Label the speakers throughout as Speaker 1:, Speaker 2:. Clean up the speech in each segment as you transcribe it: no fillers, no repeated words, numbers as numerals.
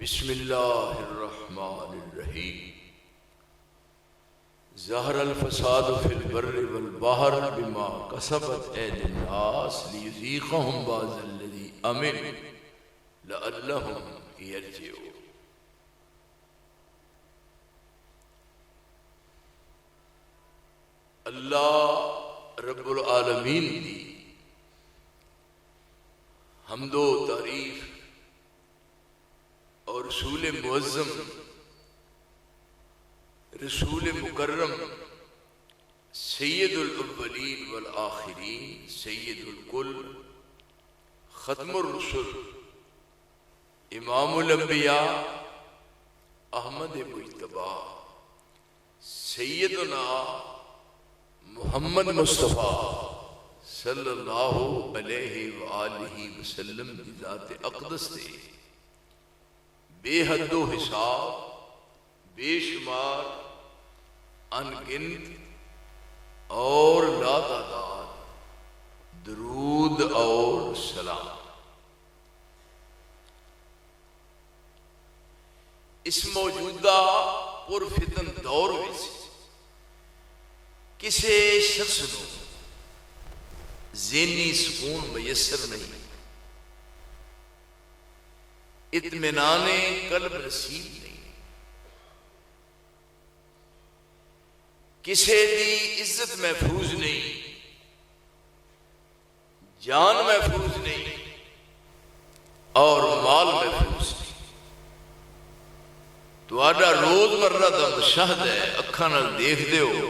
Speaker 1: بسم اللہ الرحمن الرحیم ظہر الفساد فی البر والبحر بما کسبت ایدی الناس لیذیقہم بعض الذی عملوا لعلہم یرجعون۔ اللہ رب العالمین دی حمد و تعریف اور رسول معظم رسول مکرم سید الاولین والآخرین سید الکل ختم الرسل امام الانبیاء احمد مجتبی سیدنا محمد مصطفیٰ صلی اللہ علیہ وآلہ وسلم دی ذات اقدس دے بے حد و حساب بے شمار انگنت اور لا تعداد درود اور سلام اس موجودہ پرفتن دور میں کسی شخص کو ذہنی سکون میسر نہیں، اطمینان قلب نصیب نہیں، کسی دی عزت محفوظ نہیں، جان محفوظ نہیں اور مال محفوظ نہیں۔ تو آڈا روز مرہ دا مشاہد ہے، اکھاں نال دیکھ دے ہو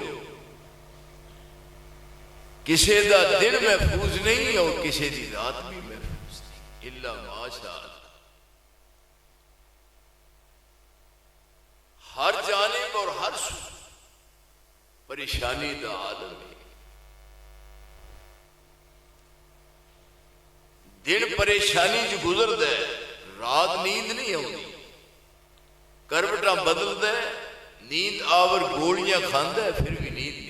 Speaker 1: کسی دا دن محفوظ نہیں اور کسی دی رات بھی محفوظ نہیں، الا ماشاء اللہ۔ ہر جانب اور ہر سو پریشانی دا عالم ہے، دن پریشانی جو گزر دے رات نیند نہیں ہوتی، کروٹاں بدل دے نیند آور گولیاں کھاندہ ہے پھر بھی نیند نہیں۔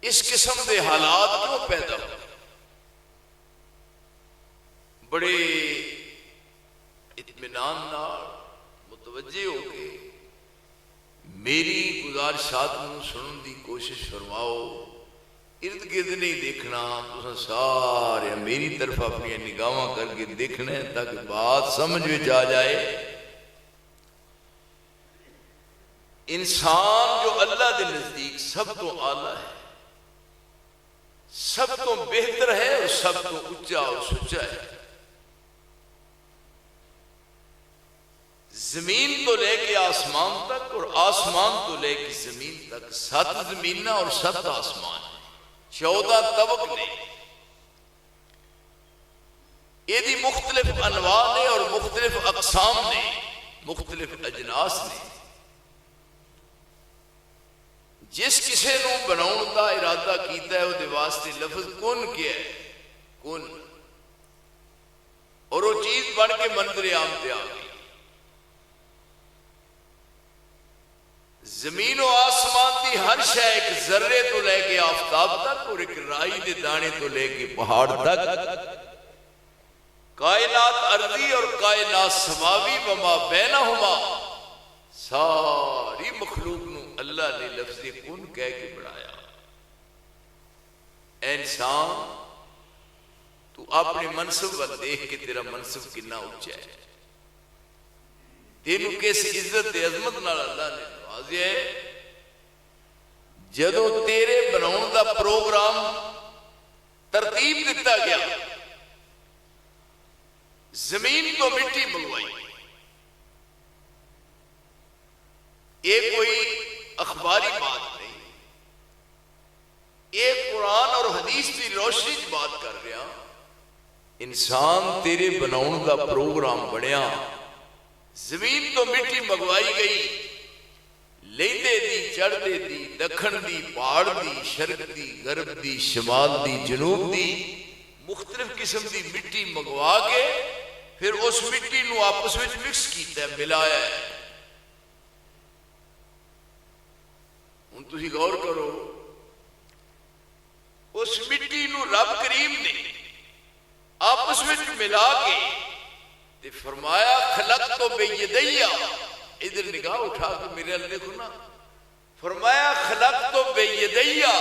Speaker 1: اس قسم دے حالات کیوں پیدا ہو؟ بڑے اطمینان نال متوجہ ہو کے میری گزارشات کو سنن دی کوشش فرماؤ، ارد گرد نہیں دیکھنا، تو سارے میری طرف اپنی نگاہاں کر کے دیکھنا ہے تاکہ بات سمجھ میں جا جائے۔ انسان جو اللہ دے نزدیک سب تو اعلیٰ ہے، سب تو بہتر ہے اور سب تو اونچا اور سچا ہے، زمین تو لے کے آسمان تک اور آسمان تو لے کے زمین تک 7 زمینہ اور 7 آسمان 14 طبق نے، یہ دی مختلف انواع نے اور مختلف اقسام نے، مختلف اجناس نے۔ جس کسی نو بناؤن دا ارادہ کیتا ہے وہ دے واسطے لفظ کن کیا ہے، کن، اور وہ چیز بن کے منظر عام پہ آ گئی۔ زمین و آسمان دی ہر شے ایک ذرے تو لے کے آفتاب تک اور ایک رائی دے دانے تو لے کے پہاڑ تک، کائنات ارضی اور کائنات سماوی وما بینہما، ساری مخلوق نو اللہ نے لفظ کن کہہ کے بڑھایا۔ اے انسان تو اپنے منصب وال دیکھ کے تیرا منصب کتنا اونچا ہے، تینوں کس عزت عظمت نال اللہ نے نوازیا ہے۔ جدوں تیرے بناؤن دا پروگرام ترتیب دیتا گیا، زمین تو مٹی منگوائی، یہ کوئی اخباری بات نہیں، ایک قرآن اور حدیث کی روشنی کی بات کر رہا۔ انسان تیرے بناؤن دا پروگرام بنیا، زمین تو مٹی منگوائی گئی، لیندے دی چڑھدے دی دکھن دی پہاڑ دی شرق دی غرب دی شمال دی جنوب دی مختلف قسم دی مٹی منگوا کے پھر اس مٹی نو آپس میں مکس کیتا ہے، ملایا ہے۔ ان تسی غور کرو، اس مٹی نو رب کریم نے آپس میں ملا کے تے فرمایا خلقت بیدیا، ادھر نگاہ اٹھا کے میرے اللہ دیکھو نا، فرمایا خلقت بیدیا،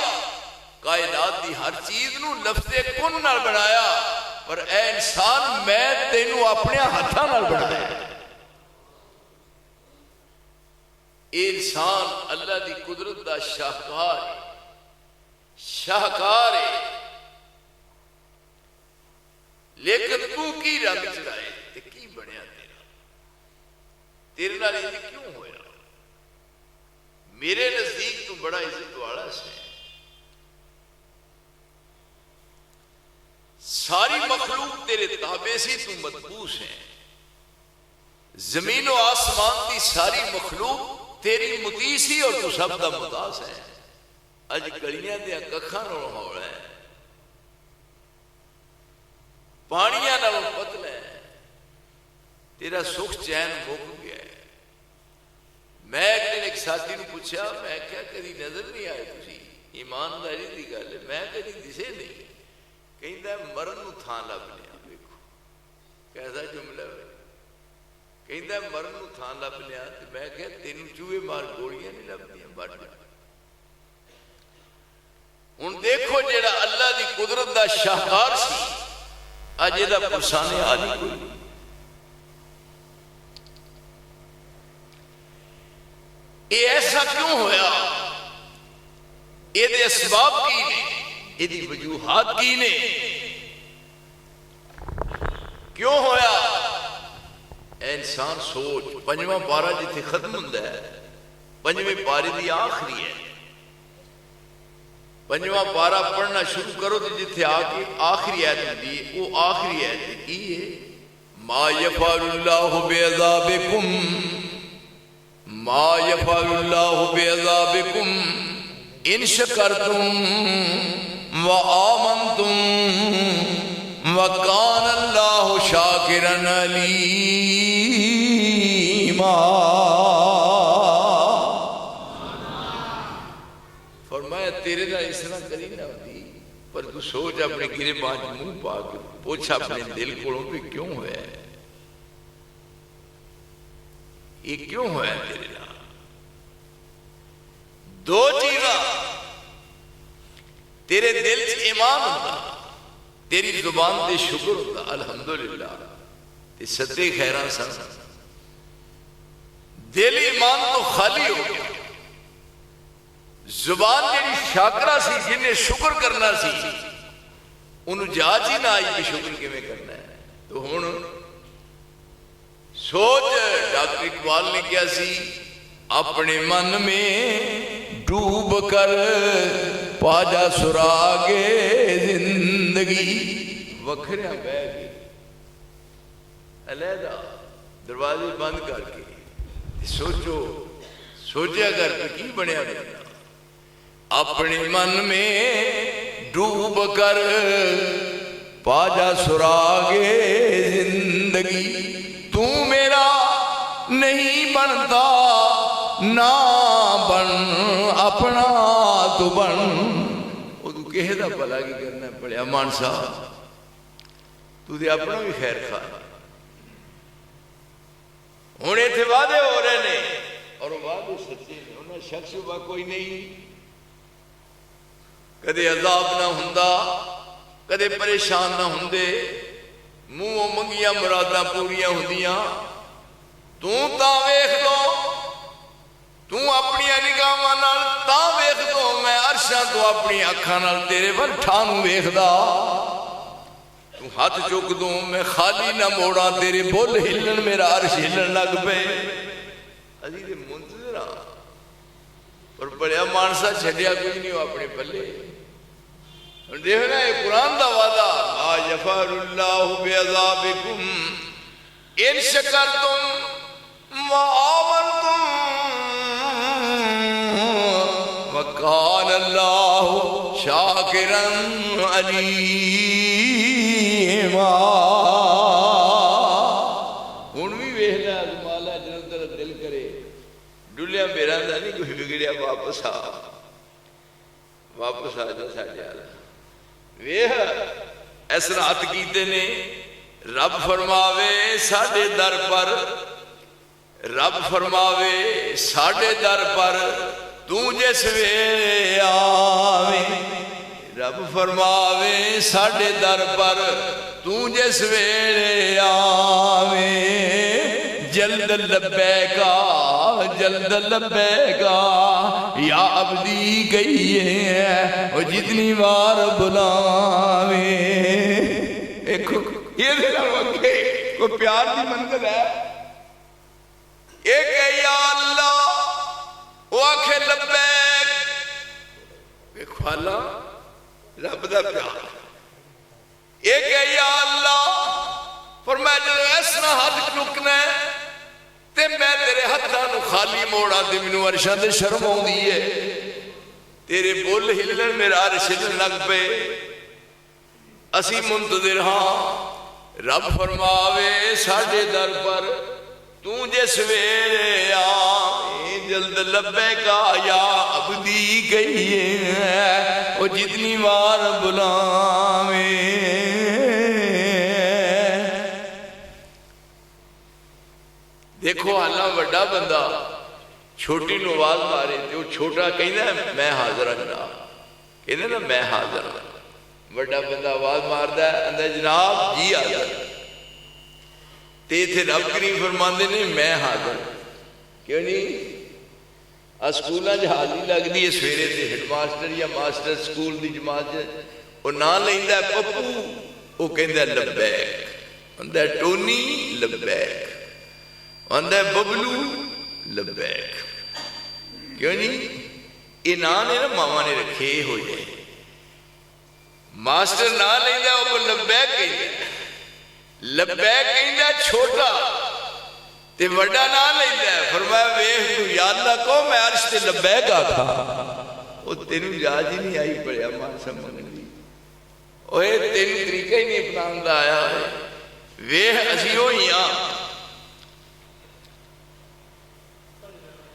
Speaker 1: کائنات دی ہر چیز نو لفظ کن نال بنایا، پر اے انسان میں تینوں اپنے ہاتھاں نال بنایا۔ اے انسان اللہ دی قدرت دا شاہکار ہے، شاہکار ہے، لیکن تو کی رنگ چڑھائے تے کی بنیا تیرا، تیرے نال انج کیوں ہویا؟ میرے نزدیک تو بڑا عزت والا سے، ساری مخلوق تیرے تابع سی، تو مدبوس ہے، زمین و آسمان دی ساری مخلوق تیری مطیع سی اور تو سب دا مداس ہے۔ اج گلیاں دیا ککھاں نال ہولا ہے، پانیاں نال پتلا ہے، تیرا سکھ چین مک گیا ہے۔ میں ایک دن ایک ساتھی نو پوچھا، میں کیا کدی نظر نہیں آئے تسی؟ ایمانداری دی گل ہے، میں کدی دسے نہیں۔ کہندا مرن نو تھان لب لیا، دیکھو کیسا جملہ ہے، کہندا مرن نو تھان لب لیا، تے میں کہا تینوں چوہے مار گولیاں نہیں لبدیاں بڑھ بڑھ۔ ہن دیکھو جیڑا اللہ دی قدرت دا شاہکار سی، اج دا پرسانے آلی کوئی نہیں۔ یہ ایسا کیوں ہویا؟ یہ دے اسباب کی نے، یہ دی وجوہات کی نے، کیوں ہویا؟ اے انسان سوچ، پنجواں پارہ جتھے ختم ہوندا ہے، پنجویں پارے دی آخری ہے، پنجواں پارہ پڑھنا شروع کرو تو جتھے آگے آخری آیت ہوندی ہے، وہ آخری آیت کی ہے، ما یفعل اللہ بعذابکم، ما یفعل اللہ بعذابکم ان شکرتم وآمنتم وکان اللہ شاکرا علیما۔ فرمایا تیرے نال اس طرح کری نہ ہوتی، پر تو سوچ اپنے گرے بانج منہ پا کے پوچھ اپنے دل کولوں پہ کیوں ہوا ہے، یہ کیوں ہوا ہے تیرے نال؟ دو چیزاں، تیرے دل سے ایمان ہوتا، تیری زبان تے شکر ہوتا الحمدللہ، تے صدقے خیران سن، دل ایمان تو خالی ہو گیا، زبان جیڑی شاکرہ سی جن نے شکر کرنا سی انہوں جاج ہی نہ آئی کہ شکر کیویں کرنا ہے۔ تو ہن سوچ، ڈاکٹر اقبال نے کیا سی، اپنے من میں ڈوب کر پاجا سراغے زندگی، وکھریاں بہ گئی علیحدہ دروازے بند کر کے، سوچو سوچیا کر تو کی بنیا بننا، اپنے من میں ڈوب کر پاجا سراغے زندگی، تو میرا نہیں بنتا نہ بن اپنا تو بن۔ وہ تو کہے دا بھلا کی کرنا پڑیا مان صاحب، تو دے اپنا بھی خیر خواہ۔ ہونے تھے وعدے ہو رہے نے اور وعدے سچے نے، انہیں شک شبہ کوئی نہیں، کدے عذاب نہ ہوندا، کدے پریشان نہ ہوندے، منہ منگیاں مراداں پوریاں ہوندیاں، تو تاں ویکھ دو، تو اپنی نگاہاں نال تاں ویکھ دو، میں عرشاں تو اپنی اکھاں نال تیرے ول ٹھانوں ویکھدا، تو ہاتھ چک دوں میں خالی نہ موڑا، تیرے بول ہلن میرا عرش ہلن لگ پے۔ عزیز منتظرہ اور بڑیا مانسا چھڈیا کوئی نہیں ہو اپنے پلے۔ دیکھنا ہے قرآن دا وعدہ، ما یفعل اللہ بعذابکم ان شکرتم وآمنتم وکان اللہ شاکرا علیما۔ ہن بھی ویکھنا مالا جنوں تیرا دل کرے ڈلیا میرا دا نہیں کوئی بگڑیا، واپس آ جا ساڈے والا، ویکھ ایسا ہاتھ کیتے نے رب فرماوے ساڈے در پر رب فرماوے ساڈے در پر تو جس ویلے آویں رب فرماوے ساڈے در پر تو جس ویلے آویں جلد لبیکا یا عبدی کہیے وہ جتنی بار بلاویں یہ دیکھا وقت کوئی پیار دی منزل ہے ایک ہے یا اللہ وہ آنکھیں لبیک خوالا رب دا پیار ایک ہے یا اللہ فرمایا جو ایسا ہاتھ چکنا ہے تے میں تیرے ہتھاں خالی موڑا تے مینوں عرشاں تے شرم آوندی ہے تیرے بول ہلن میرا عرش ہلن لگ پے اسی منتظر ہاں رب فرماوے ساڈے در پر تو جس ویلے آویں جلد لبیکا یا عبدی کہیے وہ جتنی بار بلاویں دیکھو اللہ وڈا بندہ چھوٹی نو آواز مارے جو چھوٹا کہنا ہے میں حاضر ہوں کہنا نا میں حاضر ہوں وڈا بندہ آواز ماردا ہے اندر جناب جی حاضر تے تھے رب کریم فرماندے نے میں حاضر کیوں نہیں اسکولاں جی حاضری لگدی ہے سویرے تے ہیڈ ماسٹر یا ماسٹر سکول دی جماعت او نام لیندا ہے پپو او کہندا لبیک ہوندا ٹونی لبیک ہوندا ببلو لبیک کیوں نہیں یہ نام نے نا ماما نے رکھے ہو جائے ماسٹر نہ لیندا او لبیک کہندا لبیک کہندا چھوٹا تے وڈا نہ لیندا فرمایا ویکھ تو یا اللہ کو میں عرش تے لبیک آکھا او تینوں یاد ہی نہیں آئی پڑیا ماں سمجھ دی اوے تینوں طریقہ ہی نہیں اپناوندا آیا ویکھ اسی ہوئی ہاں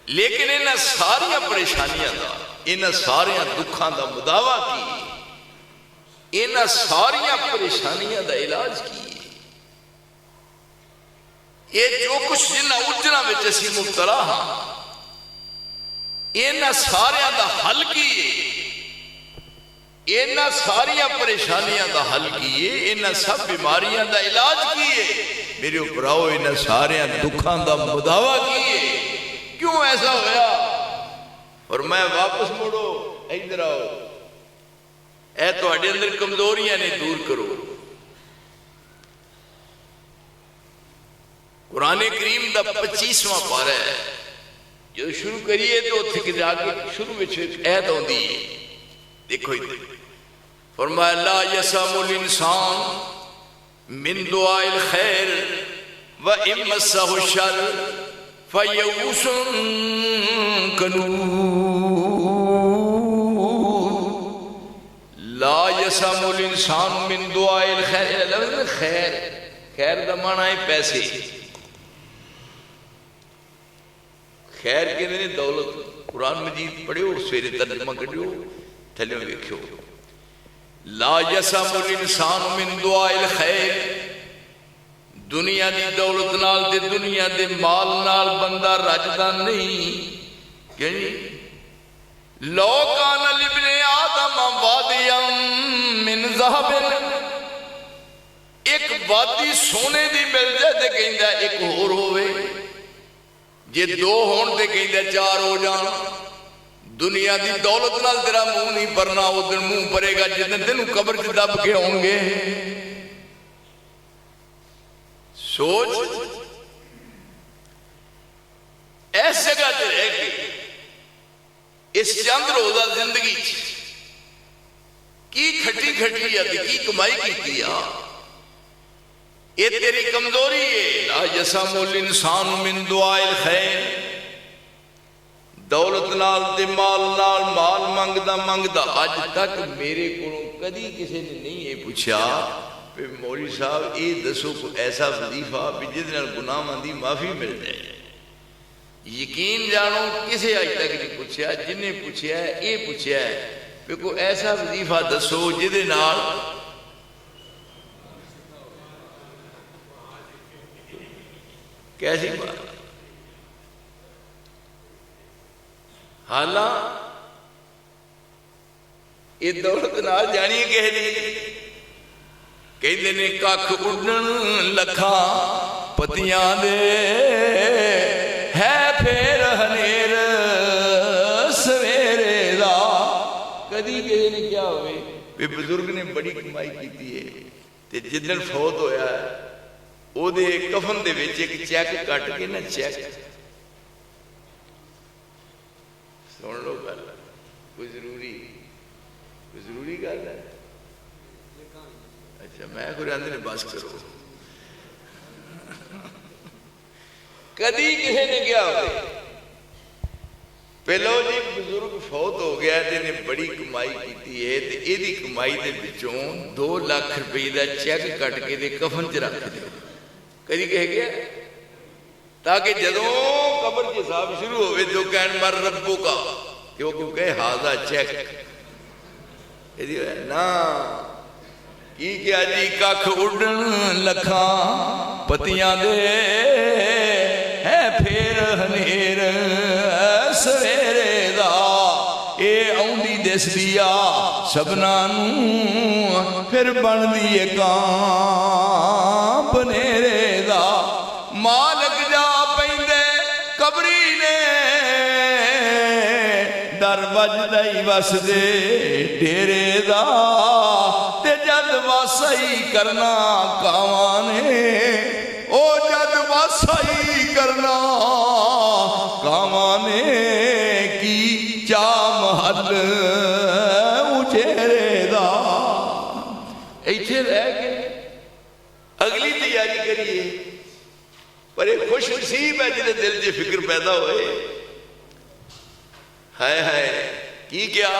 Speaker 1: لیکن انہاں ساریاں پریشانیاں دا انہاں ساریاں دکھاں دا مداوا کی انہاں ساریاں پریشانیاں دا علاج کی یہ جو کچھ جنہاں اجرہ میں جیسی مبتلا ہاں انہاں ساریاں دا حل کیے انہاں ساریاں پریشانیاں دا حل کیے انہاں سب بیماریاں دا علاج کیے میرے اوپراؤ انہاں ساریاں دکھاں دا مداوا کیے کیوں ایسا ہویا اور میں واپس مڑو ادھر آؤ اے تو اڈے اندر کمزوریاں نے دور کرو قرآن کریم دا 25واں پارہ ہے جو شروع کریے تو تھک جا کے شروع میں عہد ہوندی ہے دیکھو ادھر فرمایا لا یسام الانسان من دعاء الخیر و امسہ الشر فیعوس کنود لا یسام الانسان من دعاء الخیر خیر خیر دا معنی ہے پیسے خیر کے نے دولت قرآن مجید پڑھو سویرے ترجمہ کریو تھلیوں دیکھو لا یسام الانسان من دعاء الخیر دنیا دی دولت نال تے دنیا دے مال نال بندہ رجدا نہیں یعنی لو کان لابن آدم وادیا من ذهب ایک وادی سونے دی مل جائے تے کہندا ایک ہور ہوے جے دو ہون تے کہندا چار ہو جان دنیا دی دولت نال تیرا منہ نہیں بھرنا ادھر منہ بھرے گا جتنے تینوں قبر چ دب کے ہوں گے سوچ ایس جگہ تے رہ کے اس چند روزہ زندگی کی کھٹی کھٹی ہے کی کمائی کی کیا یہ تیری کمزوری ہے لا یسام الانسان من دعاء الخیر دولت نال تے مال نال مال منگدا اج تک میرے کو کدی کسی نے نہیں یہ پوچھا پھر مولوی صاحب یہ دسو کو ایسا وظیفہ بھی جس نال گناہاں دی معافی مل جائے یقین جانو کسی آج تک نہیں پوچھا جن نے پوچھا ہے یہ پوچھا ہے پھر کوئی ایسا وظیفہ دسو جس نال کیسی بات. حالاں یہ دولت نال جانی ہے کہندے نے ککھ اڈن لکھاں پتیاں دے ہے پھر ہنیر سویرے دا. کدی کہے نے کیا ہوئے بھی بزرگ نے بڑی کمائی کیتی ہے تے جدن فوت ہویا ہے او دے کفن دے وچ ایک چیک کٹ کے نا چیک سن لو گل کوئی ضروری گل ہے. اچھا میں کوئی آندے نے بس کرو. کدی کسی نے کیا ہوئے پہلو جی بزرگ فوت ہو گیا تے نے بڑی کمائی کیتی ہے تے اے دی کمائی دے وچوں 2 لاکھ روپے دا چیک کٹ کے دے کفن چ رکھ دے. کدی کہہ گیا تاکہ جدوں قبر کے حساب شروع ہوئے تو کہن مر ربو کا کیوں کہے ہاضا چیک نا کی کیا جی ککھ اڈن لکھاں پتیاں دے ہے پھر ہنیر سویرے دا. اے آؤندی دس دیا سبناں نوں پھر بن دیے کان بنیرے دا. مالک جا پیندے قبری نے در وجدائی وس دے ڈیرے دا تے جد واسائی کرنا کاوانے او جد واسائی کرنا کاوانے کی چا محل اجیرے دا. ایتھے رہ کے اگلی تیاری کریے پر ایک خوش نصیب ہے جنہیں دل جے فکر پیدا ہوئے. ہائے کی کیا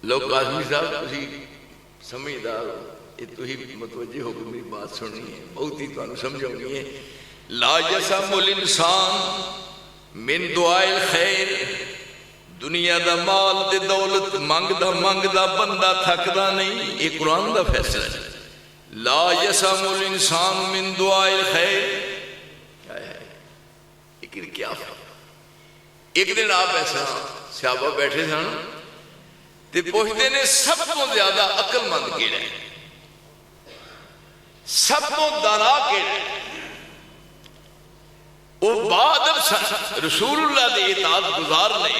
Speaker 1: لوگ قاسمی صاحب تسی سمجھدار ہو یہ تو ہی متوجہ ہو کہ میری بات سننی ہے بہت ہی تو سمجھونی ہے. لا یسم الانسان من دعائے الخیر. دنیا دا مال تے دولت منگدا بندہ تھکدا نہیں. یہ قرآن دا فیصلہ ہے. لا یسم الانسان من دعائے الخیر. لیکن کیا ایک دن آپ ایسا صحابہ بیٹھے سن تے پوچھتے نے سب کو زیادہ عقل مند کیڑا ہے سب کو دانا کیڑا ہے. وہ بعد رسول اللہ دے اطاعت گزار نے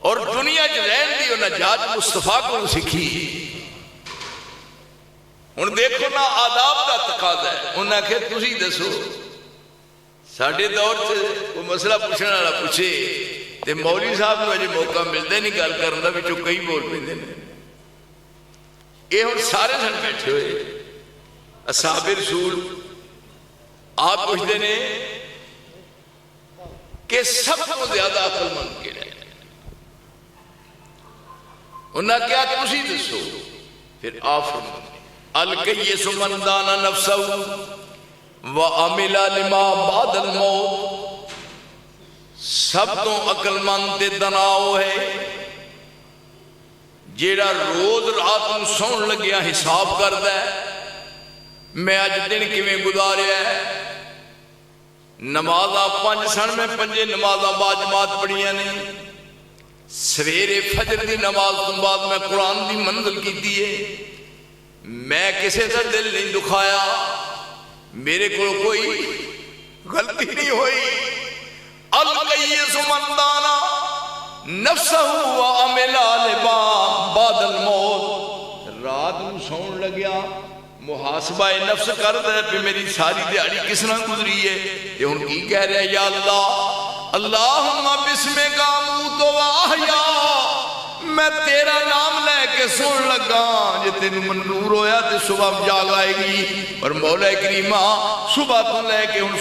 Speaker 1: اور دنیا چ رہن دی نجات مصطفیٰ کو سکھی. ہن دیکھو نا آداب دا تقاضا ہے. انہاں کہ تسی دسو ساڈے دور سے کوئی مسئلہ پوچھنے والا پوچھے تے مولوی صاحب کو اجے موقع ملتا نہیں گل کرن دا وچوں کئی بول پیندے نے. یہ ہن سارے سن بیٹھے ہوئے اصحاب رسول آپ پوچھتے نے کہ سب کو زیادہ عقل مند کیڑا ہے. انہاں کیا تسی دسو پھر آپ فرماتے الکیس من دانا نفسہ وعمل لما بعد الموت. سب تو عقل مند تے دناؤ ہے جیڑا روز رات نوں سون لگیا حساب کردا ہے میں اج دن کیویں گزاریا ہے. نمازاں 5 سن میں 5 نمازاں باجماعت پڑھیاں نے. سویرے فجر دی نماز تو بعد میں قرآن دی منزل کیتی ہے. میں کسے دا دل نہیں دکھایا میرے کو کوئی غلطی نہیں ہوئی. الکیس من دانا نفسہ وعمل لما بعد الموت. رات نوں سون لگیا محاسبہ نفس کر دے پہ میری ساری دیہڑی کس طرح گزری ہے. تے ہن کی کہہ رہے ہیں یا اللہ اللہم بسمک اموت و احیا. میں تیرا نام لے کے سن لگا جے تینوں منظور ہویا تے صبح جاگ آئے گی. اور مولا کریمہ صبح تو لے کے ہن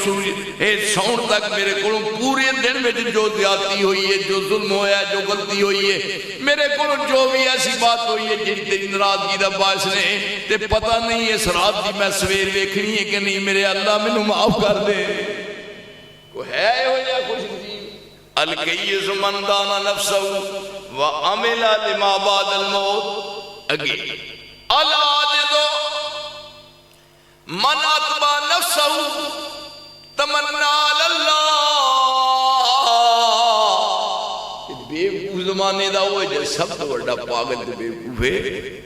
Speaker 1: سون تک میرے کو پورے دن میں جو زیادتی ہوئی ہے جو ظلم ہویا جو غلطی ہوئی ہے میرے کو جو بھی ایسی بات ہوئی ہے جن تیری ناراضگی دا باعث نے تے پتہ نہیں اس رات دی میں سویر ویکھنی ہے کہ نہیں. میرے اللہ مینوں معاف کر دے. کو ہے ہو یا خوش نصیب. الکیس من دانا نفسہ وعمل لما بعد الموت. اگے الا جدو من اتبع نفسہ تمنا اللہ، بےوقوف زمانے دا وہ جو سب تو بڑا پاگل تے بےوقوف ہے،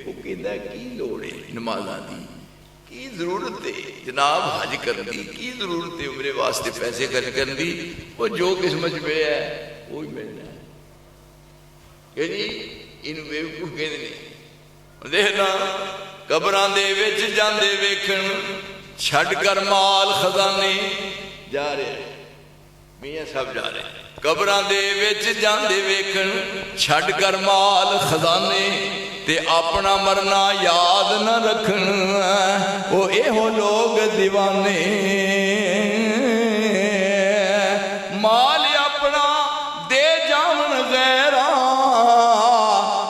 Speaker 1: وہ کہتا ہے کی لوڑ ہے نمازاں دی، کی ضرورت ہے جناب حج کرن دی، کی ضرورت ہے عمرے واسطے پیسے خرچ کرن دی، وہ جو قسمت میں ہے وہی ملنا ہے. کہ جی ان بےوقوف کہندے نے دیکھنا قبراں دے وچ جاندے ویکھن چھڈ کر مال خزانے جا رہے میاں صاحب جا رہے ہیں، قبراں دے وچ جاندے ویکھن چھڈ کر مال خزانے تے اپنا مرنا یاد نہ رکھن، او ایہو لوگ دیوانے مال اپنا دے جاون غیراں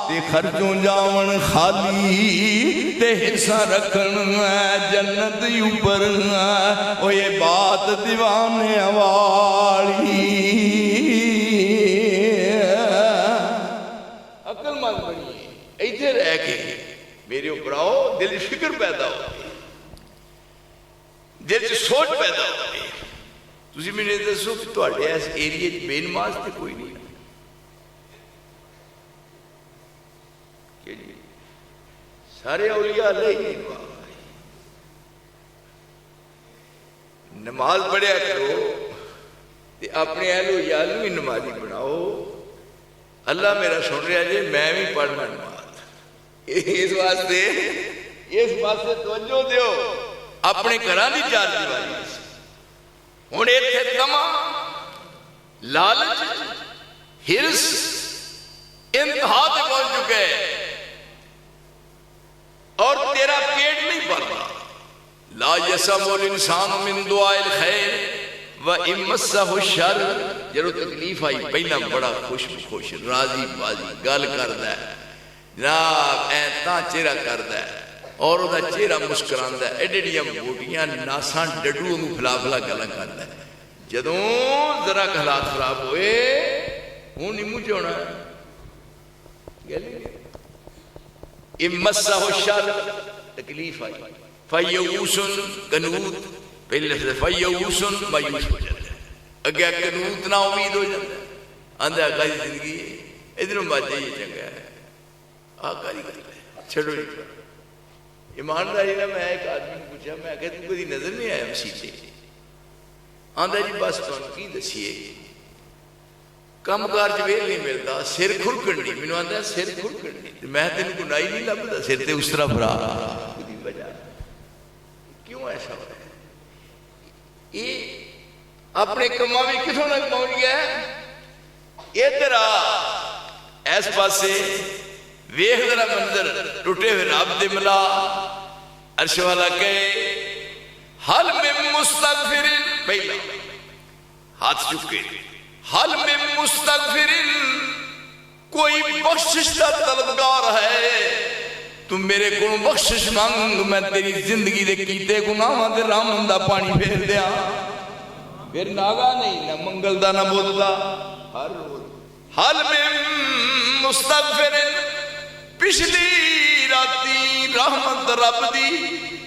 Speaker 1: تے خرچوں جاون خالی تے حصہ رکھن جنت اوپر، او یہ بات دیوانے والی عقل مند بنی ہے. ایتھے رہ کے میرے اوپر آؤ، دل فکر پیدا ہو، دل چ سوچ پیدا ہو. تسی مجھے دسو کہ تواڈے اس ایریے وچ بے نماز تے کوئی نہیں کہ جی سارے اولیاء اللہ ہی نماز پڑھیا کرو تے اپنے اہل و عیال بھی نمازی بناؤ. اللہ میرا سن رہا جی میں بھی پڑھنا نماز، اس واسطے توجہ دیو اپنے گھراں دی چار دیواری. ہن ایتھے تما لالچ ہرس انتہا تے پہنچ چکے اور تیرا پیٹ نہیں بھرتا. لا یسم الانسان من دعاء الخیر و ان مسہ الشر. جدوں تکلیف آئی پہلا بڑا خوش راضی بازی گل کردا ہے جناب، اے تاں چہرہ کردا ہے اور وہ چہرہ مسکراندا ہے، ایڈیاں موٹیاں ناساں ڈڈو نوں پھلا پھلا گلاں کردا ہے. جدوں ذرا حالات خراب ہوئے ہن نہیں منہ چونا امسہ الشر تکلیف آئی فیئوس قنوط، پہلے لفظ فیئوس مایوس ہو جاتا ہے، اگے قنوط نہ امید ہو جاتا ہے، آندا آقا دی زندگی ادھروں بچ جائیے چنگا ہے، آقا دی گل ہے چھڑو نہیں. ایمانداری نہ میں ایک آدمی نے پوچھا، میں کہ تم کدی نظر نہیں آیا مسیح سے؟ آندا جی بس تانوں کی دسیے کم کار چ ویل نہیں ملتا، سر کھرکن نہیں. مینوں آندا سر کھرکن نہیں، میں تینوں گنائی نہیں لبدا سر تے اس طرح بھرا دی وجہ کیوں ایسا ہو رہا ہے؟ یہ اپنے کما بھی کتوں تک پہنچ گیا ہے. ادھر اس پاسے ویکھ ذرا منظر ٹوٹے ہوئے رب دے ملا عرش والا کہے حل من مستغفر، پہلا ہاتھ چکے حل من مستغفر، کوئی بخشش کا طلبگار ہے تم میرے کو بخشش مانگ، میں تیری زندگی دے کیتے گناہاں دے رحم دا پانی پھیر دیا. پھر ناگا نہیں نہ منگل دا نہ بدھ دا، ہر روز حل من مستغفر. پچھلی راتی رحمت رب دی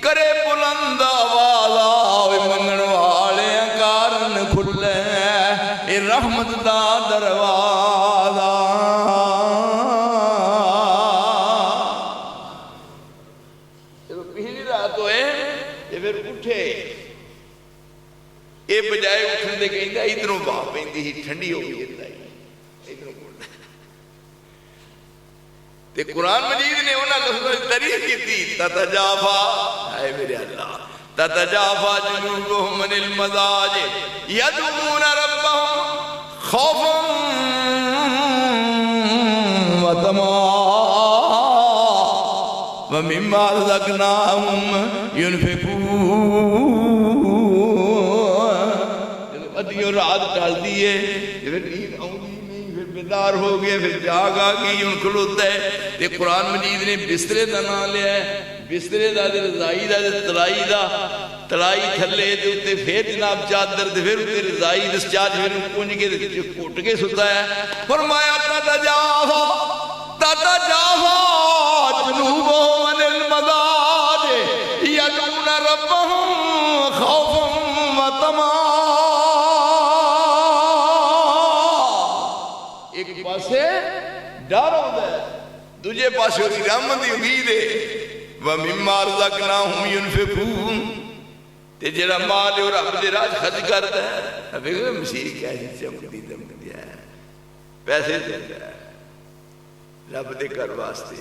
Speaker 1: کرے بلند آواز آوے منگن والے کارن کھلے اے رحمت دا دروازہ. پچھلی رات ہوئے یہ پھر اٹھے، یہ بجائے اٹھن دے کہیں گا ادھروں باپ پیندی ہی ٹھنڈی ہو گئی ادھر ادھروں تے قرآن مجید نے انہاں لفظوں کی تعریف کی تھی تتجافا، اے میرے اللہ تتجافا جنوبهم عن المضاجع يدعون ربهم خوفا وطمعا ومما رزقناهم ينفقون. ادھیوں رات ڈال دیے پھر نیند آؤں بیدار ہو گئے، پھر جاگ آ گئی ان کھلوتا ہے. تے قرآن مجید نے بسترے دا نام لیا ہے، بسترے دا رضائی دا تلائی دا، تلائی تھلے دے اتے پھر جناب چادر دے پھر اتے رضائی دے چادر پھر پونج کے کوٹ کے ستا ہے. فرمایا تتجافا جنوبهم عن المضاجع يدعون ربهم دوجے پاسے ہوتی رحمت دی امید ہے وَمِمَّا رَزَقْنَاهُمْ يُنْفِقُونَ تے جڑا مال ہے رب دے راہ خرچ کرتا ہے ابھی مسیح کیسی چمکتی دمکتی ہے پیسے دیتا ہے رب دے گھر واسطے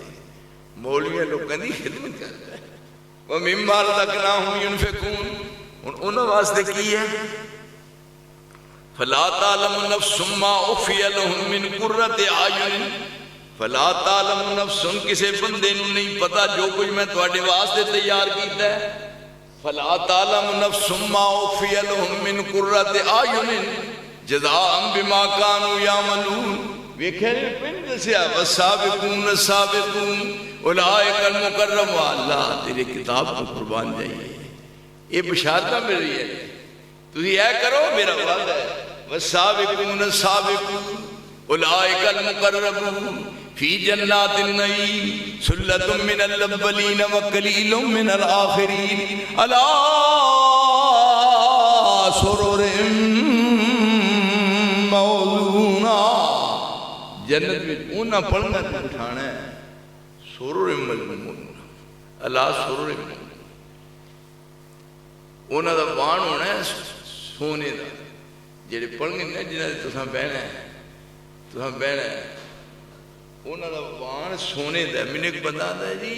Speaker 1: مولویاں لوگوں دی خدمت کرتا ہے وَمِمَّا رَزَقْنَاهُمْ يُنْفِقُونَ انہوں واسطے کی ہے فَلَا تَعْلَمُ نَفْسٌ مَّا أُخْفِيَ لَهُم مِّن قُرَّةِ أَعْيُنٍ فَلَا تَعْلَمُ نَفْسٌ کسے بندے نوں نہیں پتا جو کچھ میں تواڈے واسطے تیار کیتا ہے فَلَا تَعْلَمُ نَفْسٌ مَّا أُخْفِيَ لَهُم مِّن قُرَّةِ أَعْيُنٍ جَزَاءً بِمَا كَانُوا يَعْمَلُونَ ویکھے پنڈ دسیا والسابقون السابقون اولئک المقربون اللہ تیری کتاب کو قربان جائیے یہ بشارتہ مل رہی ہے تجھے یہ کرو میرا وعدہ ہے والسابقون السابقون اولئک المقربون فی جنات النعیم ثلۃ من الاولین وقلیل من الآخرین علی سرر موضونہ جنت میں انہاں پڑھنا اٹھانا ہے سرر موضونہ علی سرر موضونہ انہاں دا وان ہونا ہے سونے دا جڑے پڑھنے نے جنہاں دے تساں بہنا ہے انہاں دا وان سونے دا میں نے ایک بندہ آتا ہے جی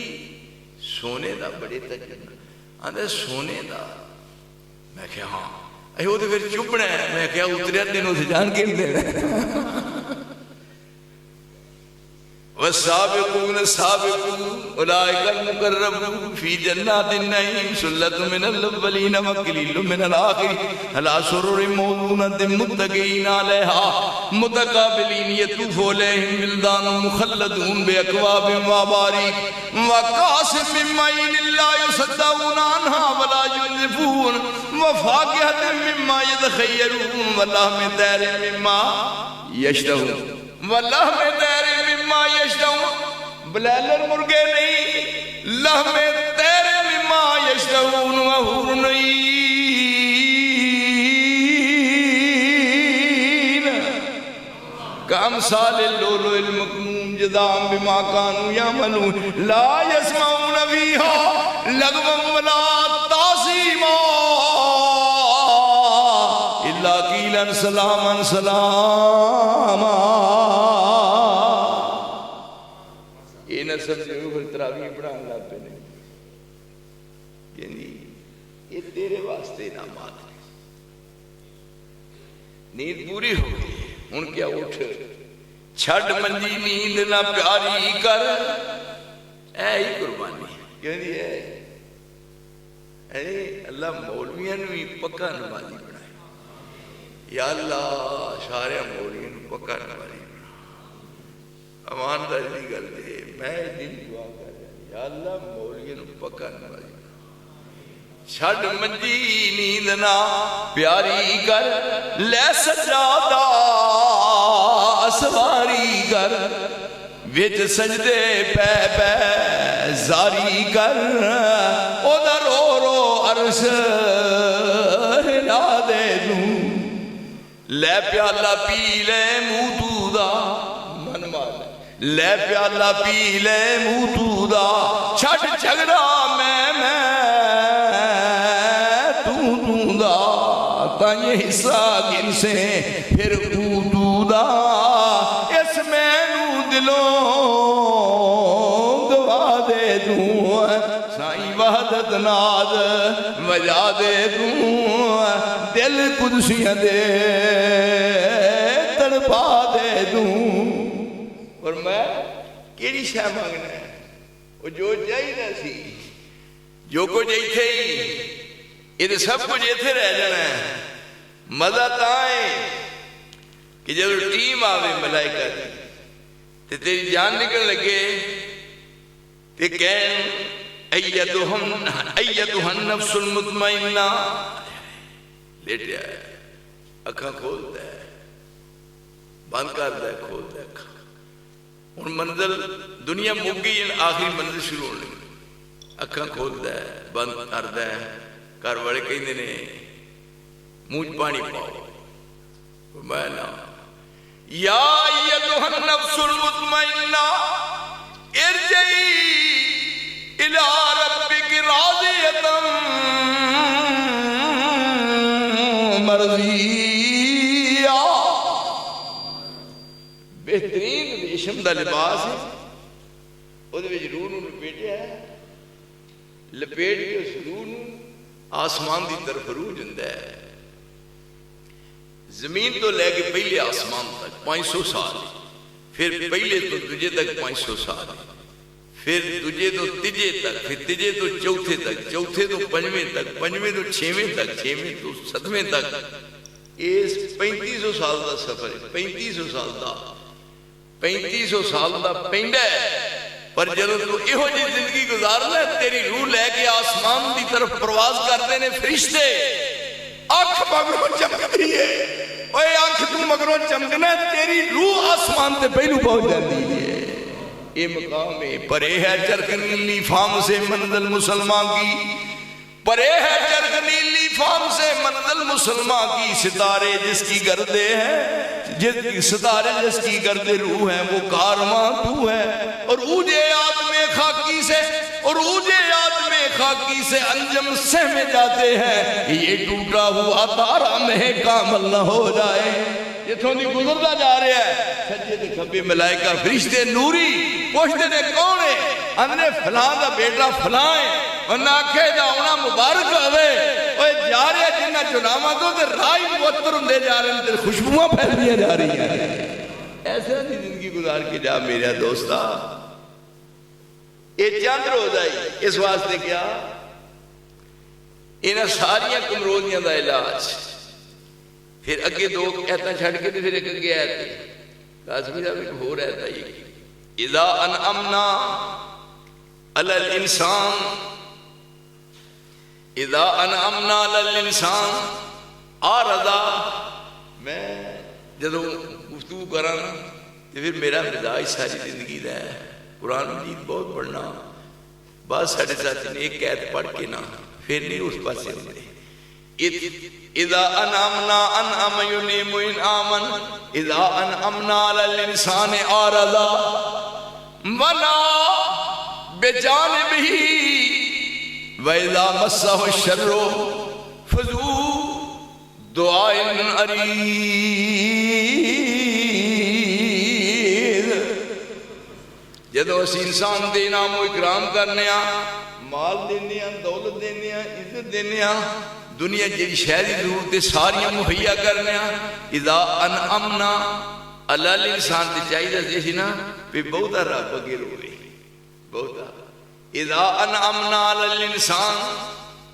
Speaker 1: سونے دا بڑے تجربہ آتا ہے سونے دا میں کہا ہاں اے وہ تو پھر چپنا ہے میں کہا اتریا دنوں سے جان کے دینا والسابقون السابقون اولئک المقربون فی جنات النعیم ثلۃ من الاولین وقلیل من الآخرین علی سرر موضونۃ متکئین علیہا متقابلین یطوف علیہم ولدان مخلدون باکواب واباریک وکأس من معین لا یصدعون عنہا ولا ینزفون وفاکہۃ مما یتخیرون ولحم طیر مما یشتہون واللحم طیر مما یشتہون بلیلر مرغے نہیں لحم طیر مما یشتہون وحور نعین کامثال اللؤلؤ المکنون جزاء بما كانوا يعملون لا يسمعون فيها لغوا ولا تأثیما الا قیلا سلاما سلاما یہ نہ سمجھے پھر تراویح پڑھانے لگ پہ نہیں یعنی یہ تیرے واسطے انعامات ہیں نیند پوری ہو گئی ان کیا اٹھ چھڑ منجی نیند نہ پیاری کر اے ہی قربانی کہنی ہے اے اللہ مولویاں بھی پکا نمازی بنائے یا اللہ سارے مولویاں پکا نمازی امان داری گل دے میں دن دعا کر رہا یا اللہ مولوی نو پکا نمازی چھڑ منجی نیند نہ پیاری کر لے سجادہ سواری کر وچ سجدے پہ پہ زاری کر او دا رو رو عرش ہلا دے دوں لے پیالہ پی لے منہ تو دا من مار لے پیالہ پی لے منہ تو دا چھٹ جھگڑا میں تو دا تا یہ حصہ گن سے پھر تو دا اس میں نو دلوں گوا دے دوں سائیں وحدت ناد وجا دے دوں دل قدسیاں دے تڑپا دے دوں اور میں کیڑی شے مانگنا ہے وہ جو چاہیے سی جو کچھ ایتھے ہی یہ سب کچھ ایتھے رہ جانا ہے مزہ تائیں کہ جب ٹیم آوے ملائکہ تے تیری جان نکل لگے تے کہیں ایتھا النفس المطمئنہ لیٹے آئے اکھاں کھولتا ہے بند کرتا ہے کھولتا ہے اکھاں ان منزل دنیا مک گئی آخری منزل شروع ہونے اکھاں کھولتا ہے بند کرتا ہے گھر والے کہندے نے منہ پانی پاؤ میں نہ یا ایتھا النفس المطمئنہ ارجعی الی ربک راضیۃ مرضیہ. بہترین ریشم دا لباس ہے، وہ روح نو لپیٹیا ہے، لپیٹ کے اس روح نو آسمان دی طرف روح جندا ہے. زمین تو لے کے پہلے آسمان تک 500 سال، پھر پہلے تو دجے تک 500 سال، پھر دجے تو تیجے تک، پھر تیجے تو چوتھے تک، چوتھے تو پنجویں تک، پنجویں تو چھویں تک، چھویں تو ستویں تک. اس 3500 سال دا سفر ہے، 3500 سال دا 3500 سال دا پینڈا ہے. پر جدو تو ایہو جی زندگی گزارنا ہے، تیری روح لے کے آسمان دی طرف پرواز کرتے ہیں فرشتے. آنکھ مگروں چمکتی ہے، اوے آنکھ تو مگروں چمکنا ہے، تیری روح آسمان تے پہلو پہنچ جاتی ہے. یہ مقام ہے. پرے ہے چرخ نیلی فام سے منزل مسلمان کی، پرے ہے چرخ نیلی فام سے منزل مسلمان کی. ستارے جس کی گردے ہیں، ستارے جس کی گردے روح ہے، وہ کارواں تو ہے. اور اوجے آدم خاکی سے، اور اوجے آدم خاکی سے انجم سہمے جاتے ہیں. یہ ٹوٹا ہوا تارا میں کامل نہ ہو جائے. یہ تھوڑی گزرتا جا رہا ہے، سجے دے کھبے ملائکہ فرشتے نوری پوچھتے نے کون ہے؟ اندرے فلاں دا بیٹا فلاں ہے. انہاں آکھے دا ہونا مبارک ہوئے. اوہ جا رہے ہیں جنہاں چنامہ تو دے رائی موتر ہندے جا رہے ہیں، خوشبوہاں پھیلنیاں جا رہی ہیں. ایسے نہیں زندگی گزار کے جا میرا دوستا. یہ چند روز آئی اس واسطے کیا انہاں ساریاں کمرودیاں دا علاج. پھر اگے دو کہتا چھڑ کے پھر ایک اگے آتے قاسمی صاحب ایک ہو رہتا یہ اذا انعمنا علی الانسان، اذا انعمنا علی الانسان آرضا. میں جدو گفتگو کرانا تو پھر میرا مزاج ساری زندگی دا ہے قرآن مجید بہت پڑھنا. بعض ساڑھے ساتھی نے ایک قید پڑھ کے نہ پھر نہیں اس پاسے ہوتے. اذا انعمنا انعم ينعم انعاما، اذا انعمنا على الانسان اعرضا ونا بجانبه واذا مسه الشر فذو دعاء عريض. جدو اسی انسان دے انعام و اکرام کرنے مال دینے دولت دینے عزت دینے دنیا جی شہری ضرورتیں ساریاں مہیا کرنے. اذا انعمنا علی الانسان تے چاہیے دیسی نا پہ بہتا رب اگے روئے بہتا. اذا انعمنا علی الانسان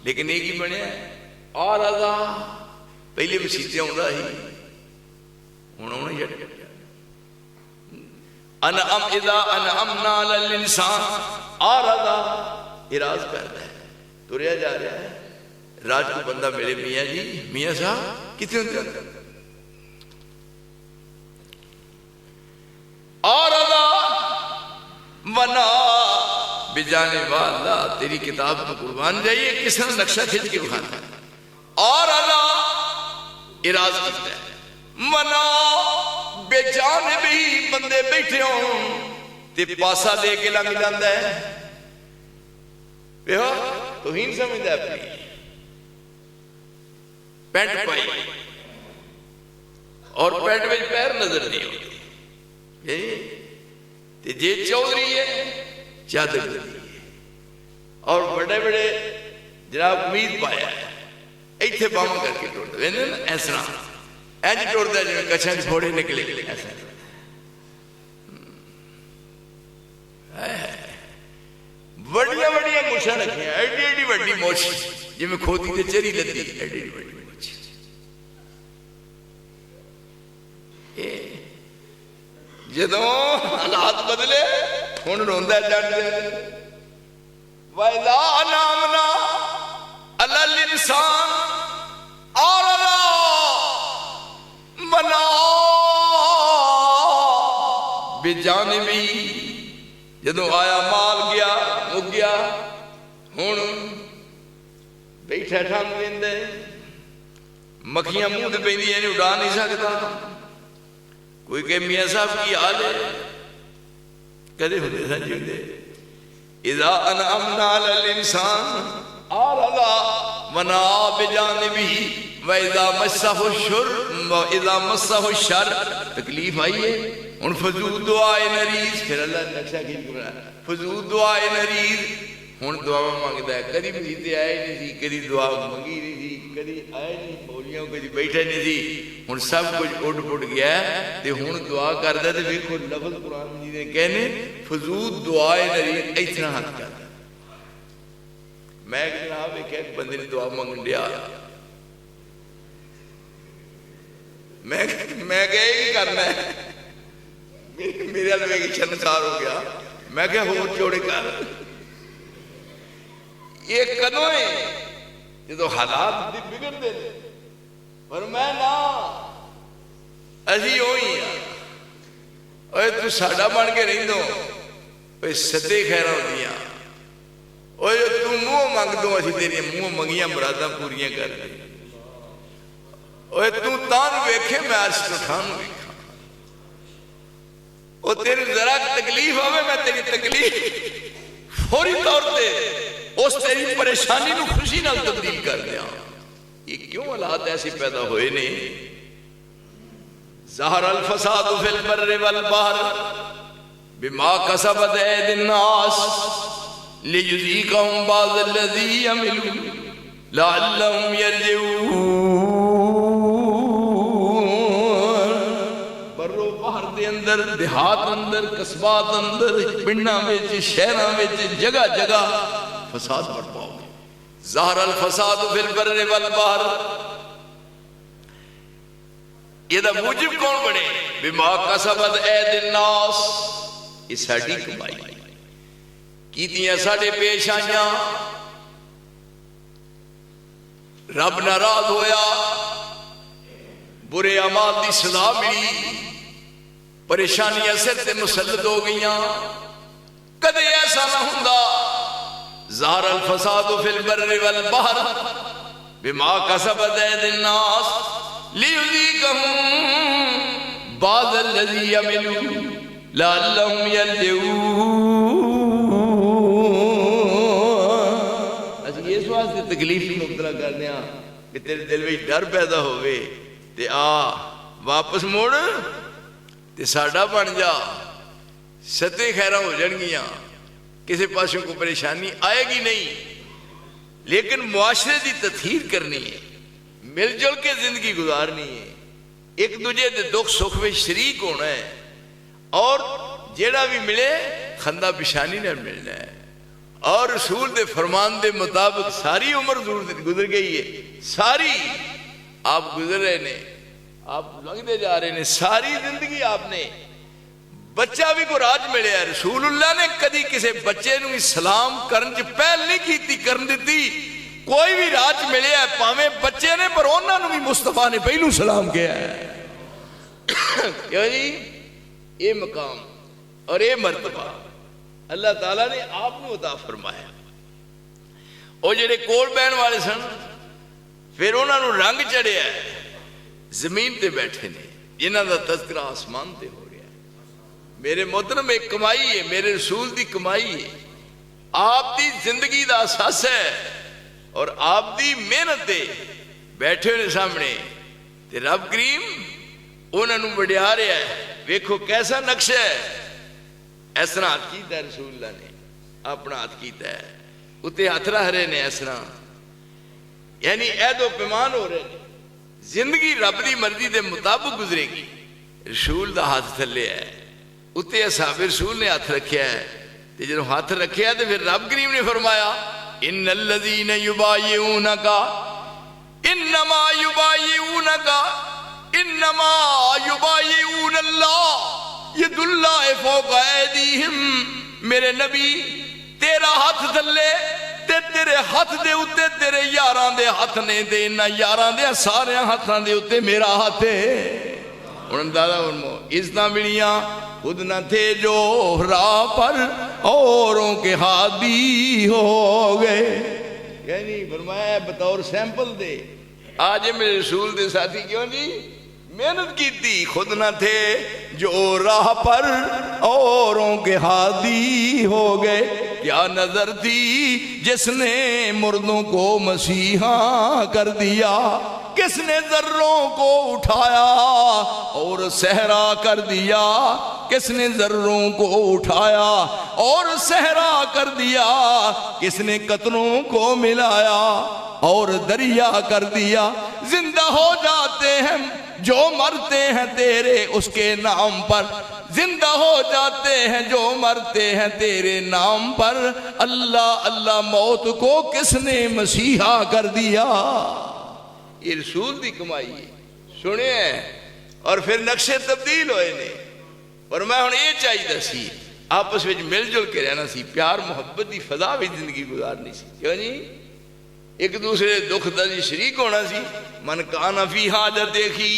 Speaker 1: لیکن ایک ہی بنے آرضا. پہلے مسیطے ہوں رہا ہی انہوں نے جڑ اذا انعمنا علی الانسان آرضا اراز کرتا ہے. تریا جا رہا ہے راج کو بندہ میرے میاں جی میاں صاحب کتنے ہوتے ہیں آرضا ونا بجانے والا. تیری کتاب کو قربان جائیے کس نے نقشہ کھینچ کے بکھانا آرضا اراز کرتا ہے. ونا بجانے بھی بندے بیٹھے ہوں تے پاسا دے کے لنگ جاندہ ہے. توہین سمجھتا ہے اپنی پینٹ پائی اور پینٹ میں پیر نظر نہیں ہوتی جے چودھری ہے چادر دی ہے اور بڑے بڑے جناب امید پایا ہے ایتھے بام کر کے ٹوڑتا ہے ایسا ایج ٹوڑتا ہے جو کچھاں چھوڑے نکلے ایسا بڑیاں بڑیاں موچھاں رکھیں ایڈی ایڈی بڑی موچھ جی میں کھوتی تے چری لتی ایڈی ایڈی بڑی موچھ. جدوں حالات بدلے ہن روندا ڈٹ دے. وَإِذَا أَنْعَمْنَا عَلَى الْإِنسَانِ أَعْرَضَ وَنَأَى بِجَانِبِهِ. جدوں آیا مال گیا مک گیا ہن بیٹھا ٹھان دیندے مکھیاں منہ تے پیندیاں نے اڑا نہیں سکتا. کوئی کہ میاں صاحب کی حال ہے کدے ہوندے سن جیندے اذا انعمنا علی الانسان اعرض ونأى بجانبه واذا مسه الشر واذا مسه الشر تکلیف آئی ہے ان فضول دعائے نریز پھر اللہ نقشہ کھینچ کے بنا فضول دعائے نریز ہن دعا مانگدا ہے کدی مجھے آئے نہیں سی کدی دعا منگی نہیں سی کدی آئے نہیں بولیاں کدی بیٹھے نہیں سی ہن سب کچھ اڈ پٹ گیا ہے تے ہن دعا کردا تے ویکھو لفظ قرآن مجید نے کہنے فضول دعائے نریز اتنا ہاتھ کردا میں جناب ایک بندے نے دعا منگن دیا میں کہے ہی کرنا ہے میرے علمے کی شرمسار ہو گیا میں کہا ہو چوڑے کر یہ کدوں ہے یہ تو حالات بگڑ دے پر میں نا اسی ہوئی ہیں اوہ تو ساڑھا بن کے رہی دو اوہ سدے خیرہ ہوتی ہیں اوہ جو تو منہ مانگ دو اسی تیری منہ منگیاں مراداں پوریاں کر رہی اوہ تو تان ویکھے میں آج تو ٹھان ویکھا اوہ تیری ذرا تکلیف ہوئے میں تیری تکلیف فوری طور تے اس تیری پریشانی نو خوشی نال تبدیل کر دیا یہ کیوں حالات ایسی پیدا ہوئے نہیں ظہر الفساد فی البر والبحر بما کسبت اید الناس لیذیقہم بعض الذی عملوا لعلہم یرجعون برو بحر دے اندر دیہات اندر قصبات اندر پنڈاں وچ شہراں وچ جگہ جگہ فساد برپا ہو گیا ظہر الفساد فی البر والبحر یہ دا موجب کون بنے بما کسبت اید الناس یہ ساڑی کمائی کیتیاں ساڑے پیش آئیاں رب ناراض ہویا برے اعمال دی سزا ملی پریشانیاں سر تے مسلط ہو گئیاں کدے ایسا نہ ہوندا ظہر الفساد فی البر والبحر بما کسبت اید الناس لیذیقہم بعض الذی عملوا لعلہم یرجعون اس واسطے تکلیف مبتلا کرنے کہ تیرے دل میں ڈر پیدا ہوئے تے آ واپس موڑ تے ساڑھا بن جا ستیں خیرہ ہو جنگیاں کسی پاسوں کو پریشانی آئے گی نہیں لیکن معاشرے دی تطہیر کرنی ہے مل جل کے زندگی گزارنی ہے ایک دوجے دے دکھ سکھ میں شریک ہونا ہے اور جیڑا بھی ملے خندہ بشانی نہ ملنا ہے اور رسول دے فرمان دے مطابق ساری عمر گزر گئی ہے ساری آپ گزر رہے نے آپ لنگتے جا رہے نے ساری زندگی آپ نے بچہ بھی کو راج ملے ہے رسول اللہ نے کدی کسے بچے نو اسلام کرن چ پہل نہیں کیتی کرن دیتی کوئی بھی راج ملے ہے پاویں بچے نے پر انہاں نو بھی مصطفیٰ نے پہلو سلام کیا ہے کیوں جی یہ مقام اور یہ مرتبہ اللہ تعالیٰ نے آپ نے عطا فرمایا اور جڑے کول بہن والے سن پھر انہاں نو رنگ چڑھیا ہے زمین تے بیٹھے نے جنہاں دا تذکرہ آسمان تے ہو رہا ہے میرے محترم ایک کمائی ہے میرے رسول دی کمائی ہے آپ دی زندگی دا اساس ہے اور آپ دی محنت دے بیٹھے ہونے سامنے تے رب کریم انہاں نو بڑھا رہا ہے ویکھو کیسا نقشہ ہے اس طرح ہاتھ کیتا ہے رسول اللہ نے اپنا ہاتھ کیتا ہے اتے ہاتھ رہ رہے نے اس طرح یعنی عہد و پیمان ہو رہے ہیں زندگی رب دی مرضی دے مطابق گزرے گی رسول دا ہاتھ تھلے ہے اتے اصحاب رسول نے ہاتھ رکھیا ہے تے جب ہاتھ رکھیا ہے تو پھر رب کریم نے فرمایا ان الذین یبایعونک انما یبایعونک انما یبایعون اللہ ید اللہ فوق ایدیہم میرے نبی تیرا ہاتھ تھلے تے تیرے ہاتھ دے اتے تیرے یاران دے ہاتھ نے دے انہا یاران دے سارے ہاتھان دے اتے میرا ہاتھ ہے انہوں دادا انہوں ازنا ملیاں خود نہ تھے جو راہ پر اوروں کے ہادی ہو گئے یعنی فرمایا بطور سیمپل دے آج میرے رسول دے ساتھی کیوں جی محنت کی تھی، خود نہ تھے جو راہ پر اوروں کے ہادی ہو گئے۔ کیا نظر تھی جس نے مردوں کو مسیحا کر دیا، کس نے ذروں کو اٹھایا اور صحرا کر دیا، کس نے ذروں کو اٹھایا اور صحرا کر دیا، کس نے قطروں کو ملایا اور دریا کر دیا۔ زندہ ہو جاتے ہیں جو مرتے ہیں تیرے اس کے نام پر، زندہ ہو جاتے ہیں جو مرتے ہیں تیرے نام پر۔ اللہ اللہ موت کو کس نے مسیحا کر دیا۔ یہ رسول دی کمائی ہے، سنے ہیں۔ اور پھر نقشے تبدیل ہوئے نے، اور میں ہوں یہ چاہیے سی آپس میں مل جل کے رہنا سی، پیار محبت دی فضا بھی زندگی گزارنی سی، کیوں جی؟ ایک دوسرے دکھ دا جی شریک ہونا سی۔ من کان فی حاجت اخی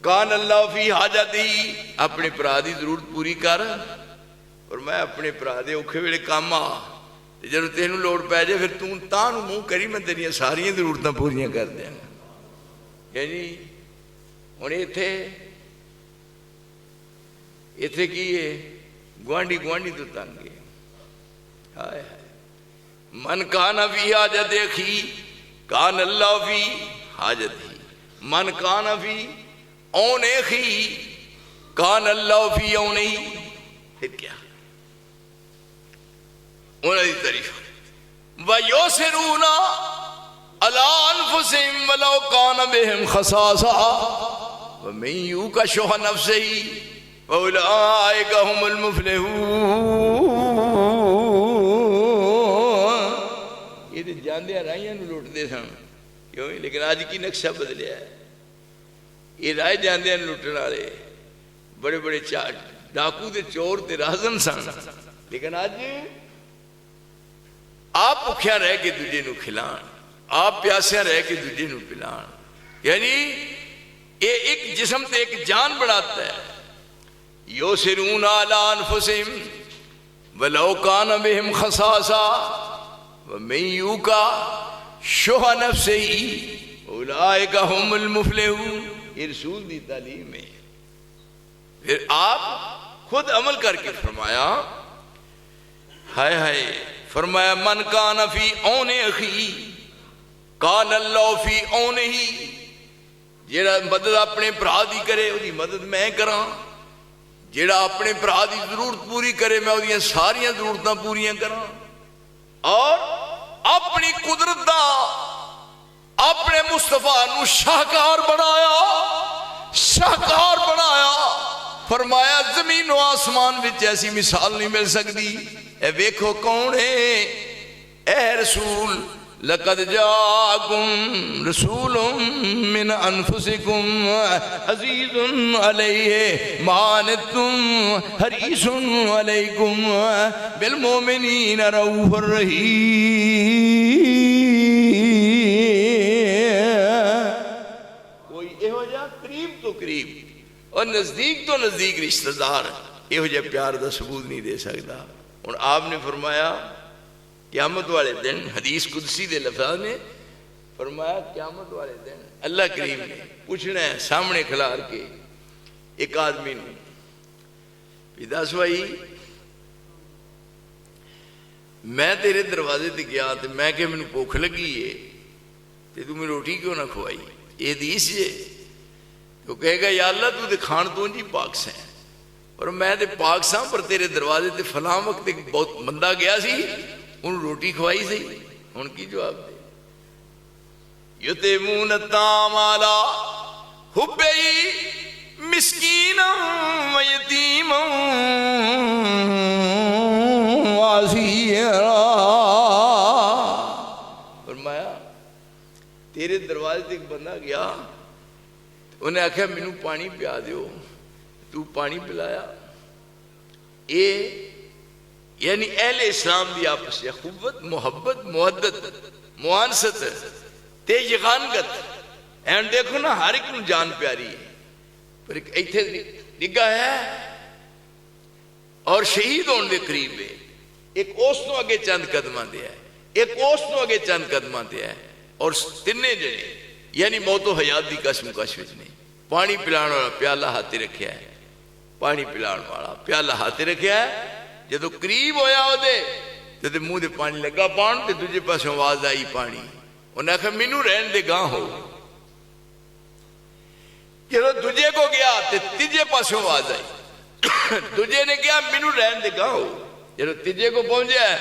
Speaker 1: کان اللہ فی حاجتی، اپنے برا دی ضرورت پوری کر، اور میں اپنے برا دے اوکھے ویلے کام آ، جب تینوں لوڑ پہ جائے پھر توں تاں نو منہ کری میں تیریاں ساریاں ضرورتاں پوریاں کر دیا گا۔ یعنی ہن ایتھے کی ہے گوانڈی گوانڈی تو تنگ ہے۔ ہائے ہائے، من کان فی حاجت اخی کان اللہ فی حاجتی، من کان فی اون اخی کان اللہ فی اونہی۔ پھر کیا انہوں نے تعریف وَيُسِرُونَ عَلَىٰ أَنفُسِهِمْ وَلَوْ كَانَ بِهِمْ خَصَاصَةٌ وَمَن يُوقَ شُحَّ نَفْسِهِ فَأُولَٰئِكَ هُمُ الْمُفْلِحُونَ۔ یہ تو جاندے رائیاں نو لوٹتے سن، کیوں؟ لیکن آج کی نقشہ بدلیا ہے۔ یہ رائے جاندے لوٹن والے بڑے بڑے ڈاکو تے چور تے رازن سن، لیکن آج آپ بھکھیا رہ کے دوجے نو کھلان، آپ پیاسیا رہ کے دوجے نو پلان۔ یعنی یہ ایک جسم تے ایک جان بناتا ہے۔ یُسِرُونَ عَلَىٰ أَنفُسِهِمْ وَلَوْ كَانَ بِهِمْ خَصَاصَةٌ وَمَن يُوقَ شُحَّ نَفْسِهِ فَأُولَٰئِكَ هُمُ الْمُفْلِحُونَ۔ یہ رسول دی تعلیم ہے۔ پھر آپ خود عمل کر کے فرمایا، ہائے ہائے، فرمایا من کان فی اون اخی کان اللہ فی اونہی، جیڑا مدد اپنے برا دی کرے وہ دی مدد میں کراں، جیڑا اپنے برا دی ضرورت پوری کرے میں وہ دی ساریاں ضرورتاں پوریاں کراں، اور اپنی قدرت دا اپنے مصطفیٰ نو شاہکار بنایا، شاہکار بنایا۔ فرمایا زمین و آسمان وچ ایسی مثال نہیں مل سکتی۔ اے ویکھو کون ہے؟ اے رسول، لقد جاءکم رسول من انفسکم عزیز علیہ ما عنتم حریص علیکم بالمؤمنین رؤوف الرحیم۔ کوئی ایہو جا قریب تو قریب اور نزدیک تو نزدیک رشتہ دار ایہو جا پیار دا ثبوت نہیں دے سکتا۔ اور آپ نے فرمایا قیامت والے دن، حدیث قدسی دے لفظ نے فرمایا قیامت والے دن اللہ کریم نے پوچھنا ہے سامنے کھلار کے ایک آدمی نے، دس بھائی میں تیرے دروازے تے گیا تے میں کہ مینوں بھوک لگی ہے تے تو میں روٹی کیوں نہ کھوائی؟ یہ حدیث ہے۔ تو کہے گا یا اللہ تو تے کھان تو جی پاک سے، اور میں تے پاک ساں پر تیرے دروازے تے فلاں وقت ایک بہت بندہ گیا سی ان روٹی کھوائی سی، ان کی جواب دے یتیمون الطعام علی حبہ مسکینا و یتیما واسیرا۔ فرمایا تیرے دروازے تے ایک بندہ گیا، انہیں آکھا مینوں پانی پیا دیو، تو پانی پلایا۔ یعنی اہل اسلام دی آپس سے اخوت، محبت، مودت، موانست تے یگانگت۔ این دیکھو نا ہر ایک نو جان پیاری ہے، پر ایک ایتھے نگاہ ہے اور شہید ہونے دے قریب ہے، ایک اس نو اگے چند قدماں دے ہے، ایک اس نو اگے چند قدماں دے ہے، اور تینے جنے یعنی موت و حیات دی قسم کش وچ نہیں. پانی پلان والا پیالہ ہاتھ رکھیا ہے, پانی پلان والا پیالہ ہاتھ رکھیا ہے, جدو قریب ہویا ہو دے جدو منہ دے پانی لگا پان تے دوجے پاس آواز آئی پانی, انہیں آخر مینوں رہن دے گاں ہو. جدو دوجے کو گیا تے تیجے پاس آواز آئی, دوجے نے کیا مینوں رہن دے گاں ہو. جدو تیجے کو پہنچا ہے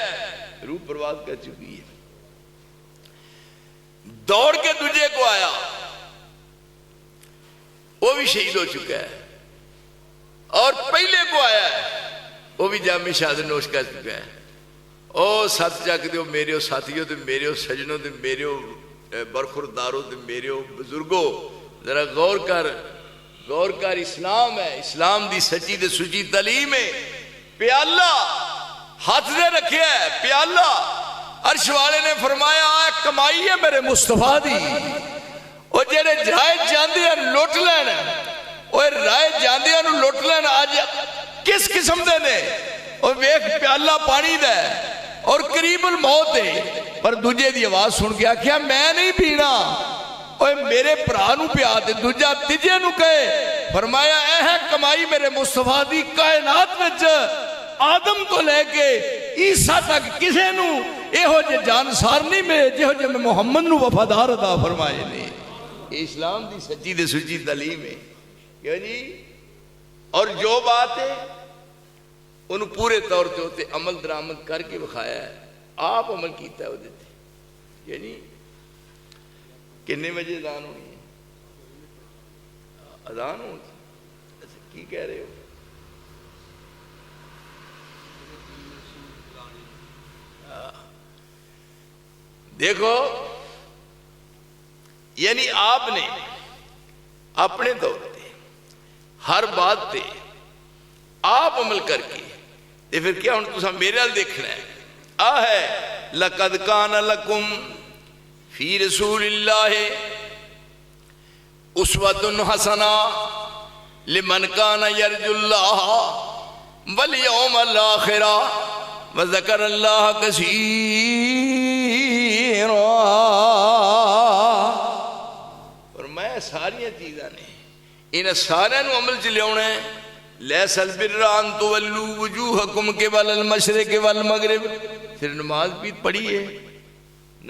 Speaker 1: روح پرواز کر چکی ہے. دوڑ کے دوجے کو آیا, وہ بھی شہید ہو چکا ہے. اور پہلے کو آیا ہے وہ بھی جام شہادت نوش کر چکا ہے. او ساتھ جا کے میرے ساتھیوں تے میرے سجنوں تے میرے برخورداروں تے میرے بزرگوں, ذرا غور کر اسلام ہے, اسلام دی سچی تے سچی تعلیم ہے. پیالہ ہاتھ دے رکھے ہے, پیالہ عرش والے نے فرمایا کمائی ہے میرے مصطفیٰ دی, وہ جڑے رائے جاندے ہیں لوٹ لین, وہ رائے جاندے ہیں لوٹ لین آج کس قسم دے نے, وہ ویک پیالہ پانی دے اور قریب الموت ہے, پر دوجے دی آواز سن گیا کیا میں نہیں پینا, وہ میرے پرانو پیا دے. دوجہ تیجے نو کہے, فرمایا اے ہے کمائی میرے مصطفیٰ دی کائنات وچ آدم تو لے کے عیسیٰ تک کسے نو اے ہو جے جانسار نہیں میں جے ہو جے میں محمد نو وفادار عطا فرمائے نہیں. اسلام دی سچی دے سچی تعلیم ہے کیوں جی. اور جو بات ہے انہوں پورے طور تے ہوتے عمل درآمد کر کے بخایا ہے, آپ عمل کیتا ہے وہ دیتے. یعنی کنے بجے اذان ہونی ہے, اذان ہونی اچھا کی کہہ رہے ہو, دیکھو یعنی آپ نے اپنے دور تے ہر بات تے آپ عمل کر کے تے پھر کیا ہوں تسا میرے حال دیکھنا ہے. ہے لَقَدْ كَانَ لَكُمْ فِي رَسُولِ اللَّهِ أُسْوَةٌ حَسَنَةٌ لِمَنْ كَانَ يَرْجُو اللَّهَ وَالْيَوْمَ الْآخِرَ وَذَكَرَ اللَّهَ كَثِيرًا. اور میں ساری چیزاں نے انہیں سارے نو عمل چ لیاونا ہے. لیس البر ان تولوا وجوہکم قبل المشرق والمغرب. پھر نماز بھی پڑھیے,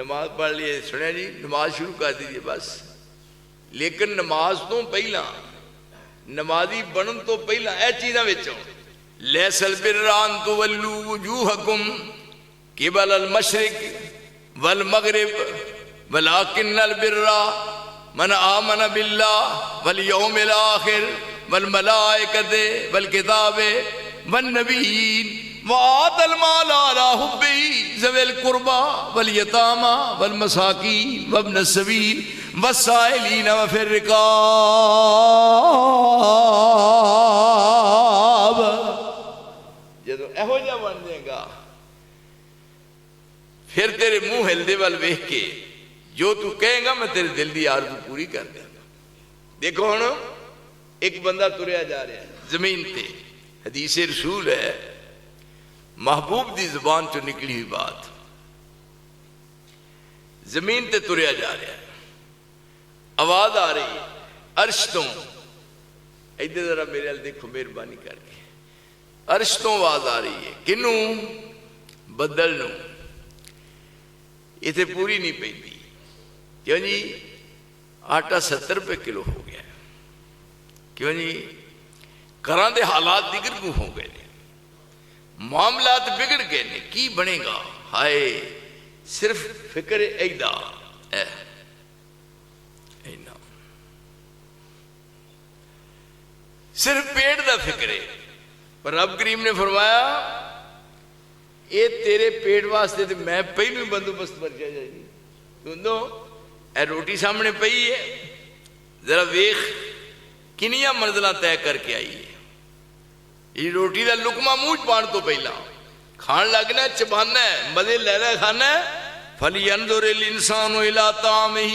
Speaker 1: نماز پڑھ لیے, سنیا جی نماز شروع کر دیجئے بس, لیکن نماز تو پہلا نمازی بنن تو پہلا اے چیزاں وچوں لیس البر ان تولوا وجوہکم قبل المشرق والمغرب ولكن البر من آمن بالله واليوم الآخر والملائكة والكتاب والنبيين وآتى المال على حبه ذوي القربى واليتامى والمساكين وابن السبيل والسائلين وفي الرقاب. جدو ایہو جا بن جائے گا پھر تیرے منہ ہلدے وال ویکھ کے جو تو کہیں گا میں تیرے دل دی آرزو پوری کر دیں گا. دیکھو ہن ایک بندہ تریا جا رہا ہے زمین تے, حدیث رسول ہے, محبوب دی زبان چو نکلی ہوئی بات, زمین تے تریا جا رہا ہے, آواز آ رہی ہے عرش تو, ادھر ذرا میرے حال دیکھو مہربانی کر کے, عرش تو آواز آ رہی ہے کنوں بدل نوں, یہ تے پوری نہیں پہنتی. کیوں جی آٹا 70 روپے کلو ہو گیا, کیوں جی گھراں دے حالات دیگر کو ہو گئے, معاملات بگڑ گئے نے, کی بنے گا, ہائے صرف فکر ایدا اینا صرف پیٹ دا فکر ہے. پر رب کریم نے فرمایا اے تیرے پیٹ واسطے تو میں پہلو ہی بندوبست پر کیا جائے گی. سنو اے روٹی سامنے پئی ہے, ذرا ویخ کنیاں منزلہ طے کر کے آئی ہے. یہ روٹی دا لقمہ منہ پان تو پہلا کھان لگنا ہے, چبانا ہے, مزے لینا کھانا ہے. فَلْيَنْظُرِ الْإِنسَانُ إِلَىٰ طَعَامِهِ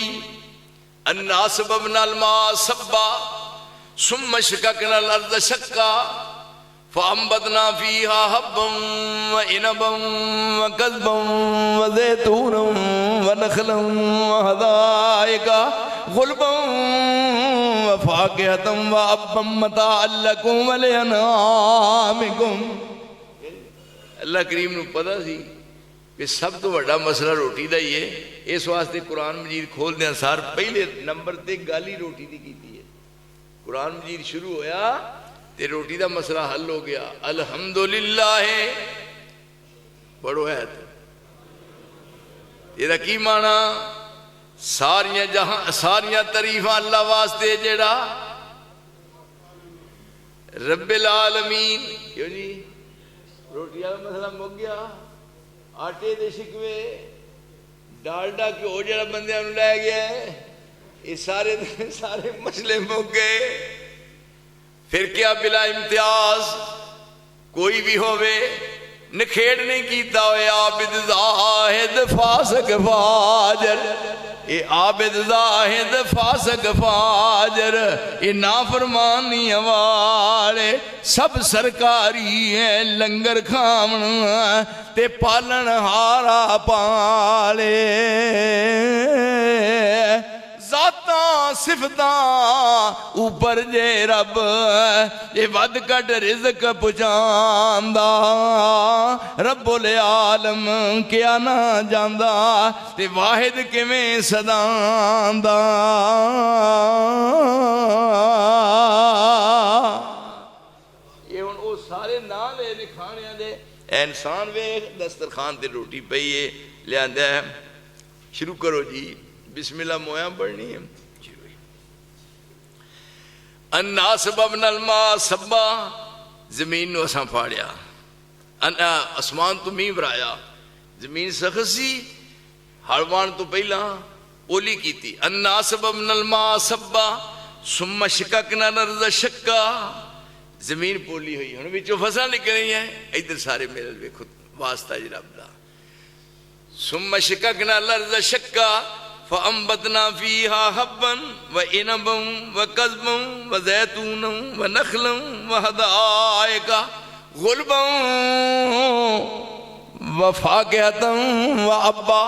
Speaker 1: أَنَّا صَبَبْنَا الْمَاءَ صَبًّا ثُمَّ شَقَقْنَا الْأَرْضَ شَقًّا فَأَنبَتْنَا فِيهَا حَبًّا وَعِنَبًا وَقَضْبًا وَزَيْتُونًا وَنَخْلًا وَحَدَائِقَ غلبا وفاکہۃ وابا متاعا لکم ولانعامکم۔ اللہ کریم نو پتہ سی کہ سب تو بڑا مسئلہ روٹی دا ہی ہے، اس واسطے قرآن مجید کھول دیا سار پہلے نمبر تے گالی روٹی دی کیتی ہے۔ قرآن مجید شروع ہویا تے روٹی دا مسئلہ حل ہو گیا۔ الحمدللہ پڑھو ہے یہ کی معنی؟ ساریاں تعریفاں اللہ واسطے جیڑا رب العالمین۔ کیوں جی روٹی والا مسئلہ مک گیا؟ آٹے دے شکوے ڈالڈا گھیو جڑا بندیاں نوں لے گیا ہے، یہ سارے مسئلے مک گئے۔ پھر کیا بلا امتیاز کوئی بھی ہوئے نکھیڑ نہیں کیتا ہوئے عابد زاہد فاسق فاجر، یہ عابد زاہد فاسق فاجر، یہ نافرمانی والے سب سرکاری ہیں، لنگر کھاون تے پالن ہارا پالے، ذاتاں صفتاں اوپر جے رب یہ ود کٹ رزق پہنچاندا، رب العالم کیا نہ جاندا تے واحد کیویں صداندا۔ یہ ہن او سارے نام لے کھانیاں دے، اے انسان ویکھ دسترخوان تے روٹی پئی ہے لیاندا ہے، شروع کرو جی بسم اللہ مویاں پڑھنی ہے۔ انا سببنا الماء سبا، زمین نو اساں پھاڑیا، اسمان تو مین برایا، زمین سخت سی ہڑوان تو پہلا اولی کیتی۔ انا سببنا الماء سبا ثم شققنا الارض شقا، زمین پولی ہوئی ہن وچوں فصل نکل رہی ہیں، ادھر سارے میرے ویکھو واسطہ جی رب دا۔ ثم شققنا الارض شقا فأنبتنا فيها حبا وعنبا وقضبا وزيتونا ونخلا وحدائق غلبا وفاكهة وأبا۔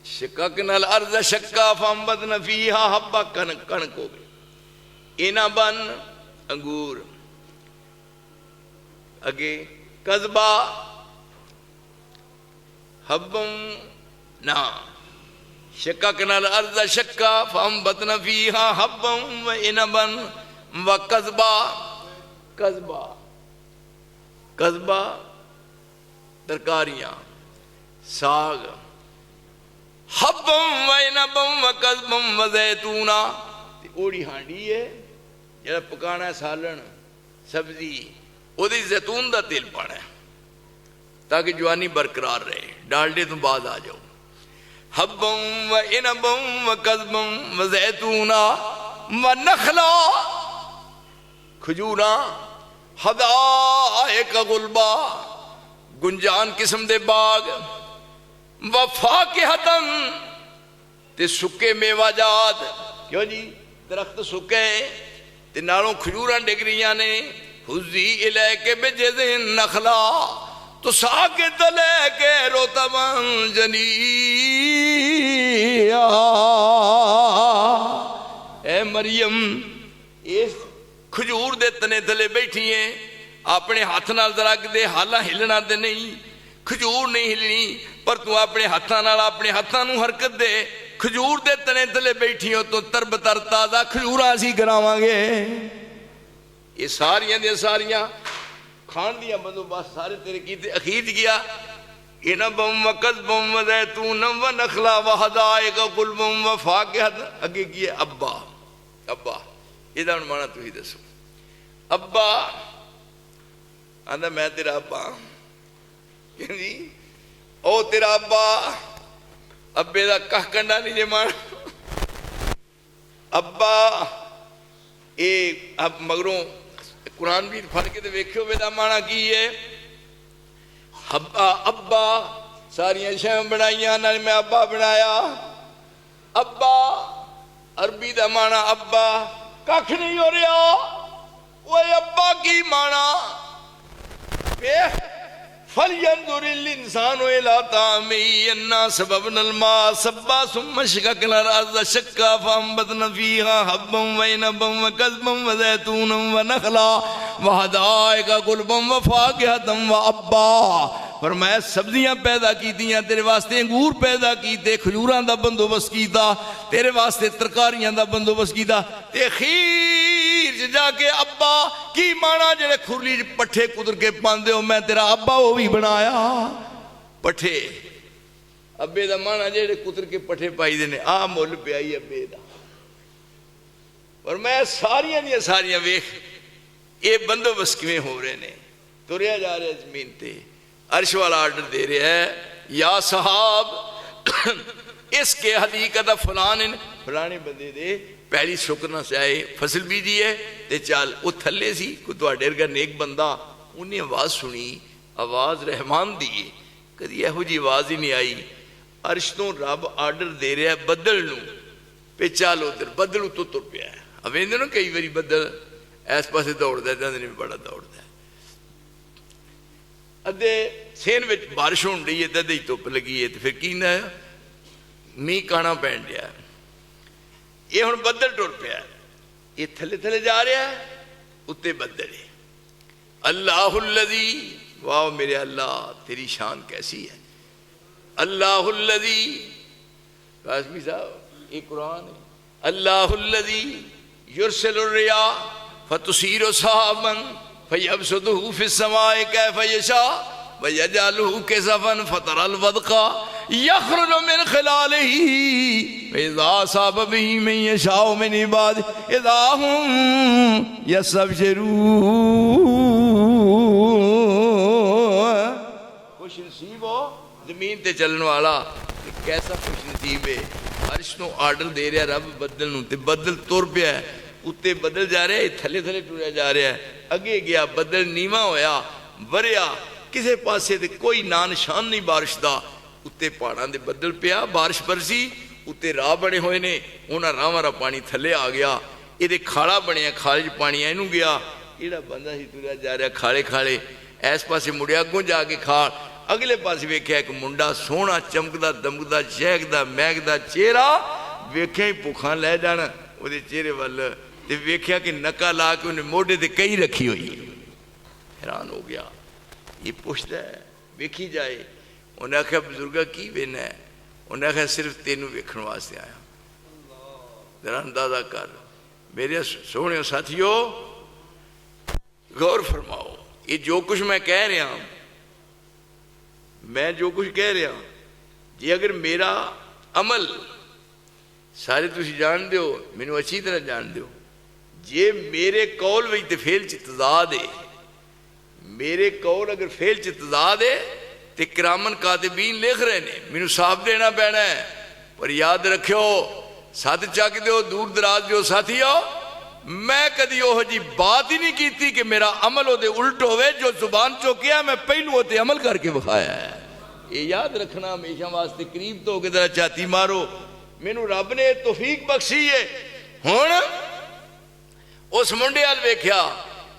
Speaker 1: شققنا الارض شقا فانبتنا فيها حبا، کنک ہو گئی، عنبا انگور، اگے قضبہ حبم نا، شققنا الارض شقا فانبتنا فيها حبا وعنبا وقضبا، قضبہ ترکاریاں ساگ، حبا وعنبا وقضبا وزیتونا، اوڑی ہانڈی ہے جڑا پکانا ہے سالن سبزی، وہ دی زیتون دا تیل پانا ہے تاکہ جوانی برقرار رہے، ڈالڈے تو بعد آ جاؤ۔ حبا وعنبا وقضبا وزیتونا ونخلا، کھجوراں، حدائق غلبا، گنجان قسم دے باغ، وفاکہتن تے سکے میوہ جات۔ کیوں جی درخت سکے تے نالوں کھجوراں ڈگ رہیاں نے، حزی الیک بجذع النخلا تساقط لیک رطبا جنیا، اے مریم اس کھجور دے تنے تلے بیٹھی ہیں، اپنے ہاتھ نال درگ دے حالا ہلنا دے نہیں، کھجور نہیں ہلنی، پر تو اپنے ہاتھاں نال اپنے ہاتھاں نو حرکت دے، کھجور دے تنے تلے بیٹھی ہو تو ترب تر تازہ کھجوراں سی کراواں گے۔ یہ ساریاں دے ساریاں کھان دیا بندوبست سارے تیرے کیتے، اخیر گیا عنبا وقضبا وزیتونا ونخلا وحدائق غلبا وفاکہۃ، اگے کیا ابا، ابا یہ دا معنی تو ہی دسو۔ ابا آندا میں تیرا ابا، جی او تیرا ابا، ابے دا کہہ کنڈا نہیں جے مانا، ابا اے اب مگروں قرآن بھی پڑھ کے ویکھو وے دا معنی کی ہے۔ ابا ساریاں شے بنائیاں نال میں ابا بنایا، ابا عربی دا معنی ابا ککھ نہیں ہو رہا، وہ ابا کی معنی فَلْيَنْظُرِ الْإِنسَانُ إِلَىٰ طَعَامِهِ أَنَّا صَبَبْنَا الْمَاءَ صَبًّا ثُمَّ شَقَقْنَا الْأَرْضَ شَقًّا فَأَنبَتْنَا فِيهَا حَبًّا وَعِنَبًا وَقَضْبًا وَزَيْتُونًا وَنَخْلًا وَحَدَائِقَ غُلْبًا وَفَاكِهَةً وَأَبًّا۔ فرمایا سبزیاں پیدا کیتیاں تیرے واسطے، انگور پیدا کیتے، کھجوراں دا بندوبست کیتا تیرے واسطے، ترکاریاں دا بندوبست کیتا تے خیر جا کے ابا کی مانا جڑے کھرلی پٹھے قدر کے پاندے ہو، میں تیرا ابا وہ بھی بنایا پٹھے۔ ابے دا مانا جڑے قدر کے پٹھے پائی دینے آ مول پہ آئی ابے دا۔ اور میں ساریاں ویخ یہ بندوبست کیویں ہو رہے نے، تریا جا رہے زمین تے، عرش والا آرڈر دے رہے ہے یا صحاب اس کے حدیقت فلانے بندے دے پہلی شکرنا سے آئے فصل بیجی ہے تے چال وہ تھلے سی کوئی تو ڈیر گا نیک بندہ، انہیں آواز سنی، آواز رحمان دی، کدی ایہو جی آواز ہی نہیں آئی۔ عرش تو رب آرڈر دے رہے ہے بدل نو پہ چالو در بدل تو تر پیا ہے۔ اب اندر نا کئی باری بدل ایس پاسے دوڑ دے جاندے نے بڑا دوڑ دے، ادھے سین وچ بارش ہون رہی ہے تے ادھے ہی دھوپ لگی ہے، پھر کی نہ می کانا پہن دیا، یہ ہن بدل ٹر پیا، یہ تھلے تھلے جا رہا ہے، اتے بدل ہے۔ اللہ الذی، واہ میرے اللہ تیری شان کیسی ہے، اللہ الذی، قاسمی صاحب یہ قرآن ہے، اللہ الذی یرسل الرياح فتصير سحابا فيبسطه في السماء كيف يشاء ويجعله كسفا فترى الودق يخرج من خلاله فإذا أصاب به من يشاء من عباده إذا هم يستبشرون۔ خوش نصیب ہو زمین تے چلن والا، کیسا خوش نصیب ہے، عرش نو آرڈر دے رہا رب بدل نو تے بدل تر پیا ہے، اتے بدل جا رہا ہے، تھلے تھلے ٹریا جا رہا ہے، اگے گیا بدل نیواں ہویا وریا، کسے پاسے دے کوئی نشان نہیں بارش دا، اتے پہاڑاں دے بدل پیا، بارش برسی، اتے راہ بنے ہوئے نے، انہاں راہ والا پانی تھلے آ گیا، یہ دے کھاڑا بنیا، کھاڑے چ پانی اینوں گیا، ایڑا بندہ ہی ٹریا جا رہا کھاڑے کھاڑے، ایس پاسے مڑیا اگوں جا کے کھاڑ، اگلے پاسے ویکھیا ایک منڈا سونا چمکدا دمکدا چہکدا مہکدا چہرہ، ویکھیا ہی بھوکھاں لے جانا وہ دے چہرے وال، تے ویکھیا کہ نکا لا کے انہیں موڈے تے کئی رکھی ہوئی، حیران ہو گیا، یہ پوچھتا ہے ویکھی جائے، انہیں آخیا بزرگا کی وینا ہے، انہیں آخیا صرف تینوں ویکھن واسطے آیا، ذرا اندازہ کر میرے سونے ساتھیو، غور فرماؤ، یہ جو کچھ میں کہہ رہا ہوں، میں جو کچھ کہہ رہا ہوں، جی اگر میرا عمل سارے تسی جان دیو، میں نے اچھی طرح جان دیو، جی میرے قول وچ تے فعل چ تضاد ہے، میرے قول اگر فعل چ تضاد ہے تے کرامن کاتبین لکھ رہے نے، مینوں صاف دینا پینا ہے، پر یاد رکھو ساتھ چک دیو دور دراز دیو ساتھیو، میں کدی وہ جی بات ہی نہیں کیتی کہ میرا عمل وہ دے الٹ ہوئے، جو زبان چوکیا میں پہلو ہوتے عمل کر کے بخایا ہے، یہ یاد رکھنا ہمیشہ واسطے، قریب تو کہ ذرا چاتی مارو، مینوں رب نے توفیق بخشی ہے۔ ہن اس منڈے وال ویکھیا،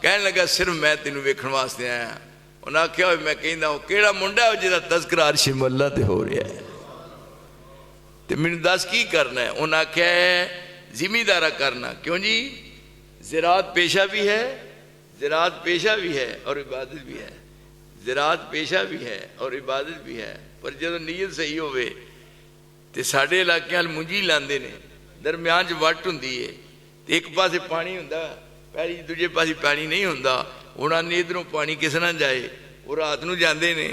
Speaker 1: کہنے لگا صرف میں تینوں ویکھن واسطے آیا، انہاں آخیا میں کہندا ہوں کیڑا منڈا ہے جہاں تذکرہ عرش مولا تے ہو رہا ہے، تے مینوں دس کی کرنا ہے، انہاں آخیا ہے زمیندارہ کرنا، کیوں جی زراعت پیشہ بھی ہے، زراعت پیشہ بھی ہے اور عبادت بھی ہے، زراعت پیشہ بھی ہے اور عبادت بھی ہے، پر جب نیت صحیح ہوئے تے ساڑھے علاقے ہل منجی لاندے نے، درمیان جو وٹ ہوندی ہے، ایک پاسے پانی ہوندا پہلی دوجے پاسے پانی نہیں ہوندا، انہاں نے ادھروں پانی کس نہ جائے، وہ رات نو جاندے نے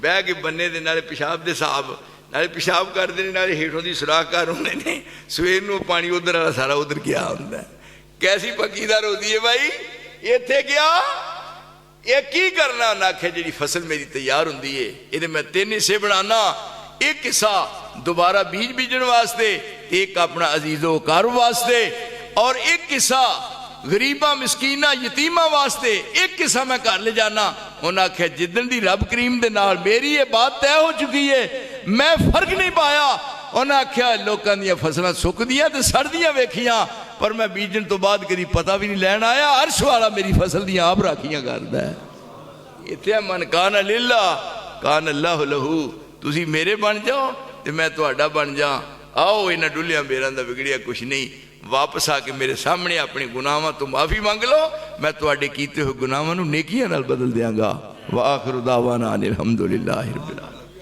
Speaker 1: بہ کے بننے دے نالے پیشاب دے صاحب نالے پیشاب کردے نے نالے ہیٹھوں دی سوراخ کر ہوندے نے، سویر نو پانی ادھر والا سارا ادھر کیا ہوندا ہے، کیسی پکیدار ہوتی ہے بھائی، یہ تھے کیا یہ کی کرنا، نہ کہ جڑی فصل میری تیار ہوندی ہے یہ میں 3 حصے بنانا، ایک حصہ دوبارہ بیج بیجن واسطے، ایک اپنا عزیز و کار واسطے، اور ایک حصہ غریبہ مسکینہ یتیمہ واسطے، ایک حصہ میں کر لے جانا۔ انہاں کہ جدن دی رب کریم دے نال میری یہ بات طے ہو چکی ہے، میں فرق نہیں پایا۔ انہاں کیا لوکاں دیاں فصلاں سک دیاں تے سردیاں ویکھیاں، پر میں بیجن تو بعد کدی پتہ بھی نہیں لینا آیا، عرش والا میری فصل دیاں آپ راکھیاں کردا ہے۔ اتنے من کان للہ کان اللہ لہو، تسی میرے بن جاؤ تو میں تہاڈا بن جا۔ آؤ انہاں ڈلیاں بیراں دا بگڑیا کچھ نہیں، واپس آ کے میرے سامنے اپنے گناہاں تو معافی مانگ لو، میں تہاڈے کیتے ہوئے گناہاں نوں نیکیاں نال بدل دیاں گا۔ وآخر دعوانا ان الحمدللہ رب العالمین۔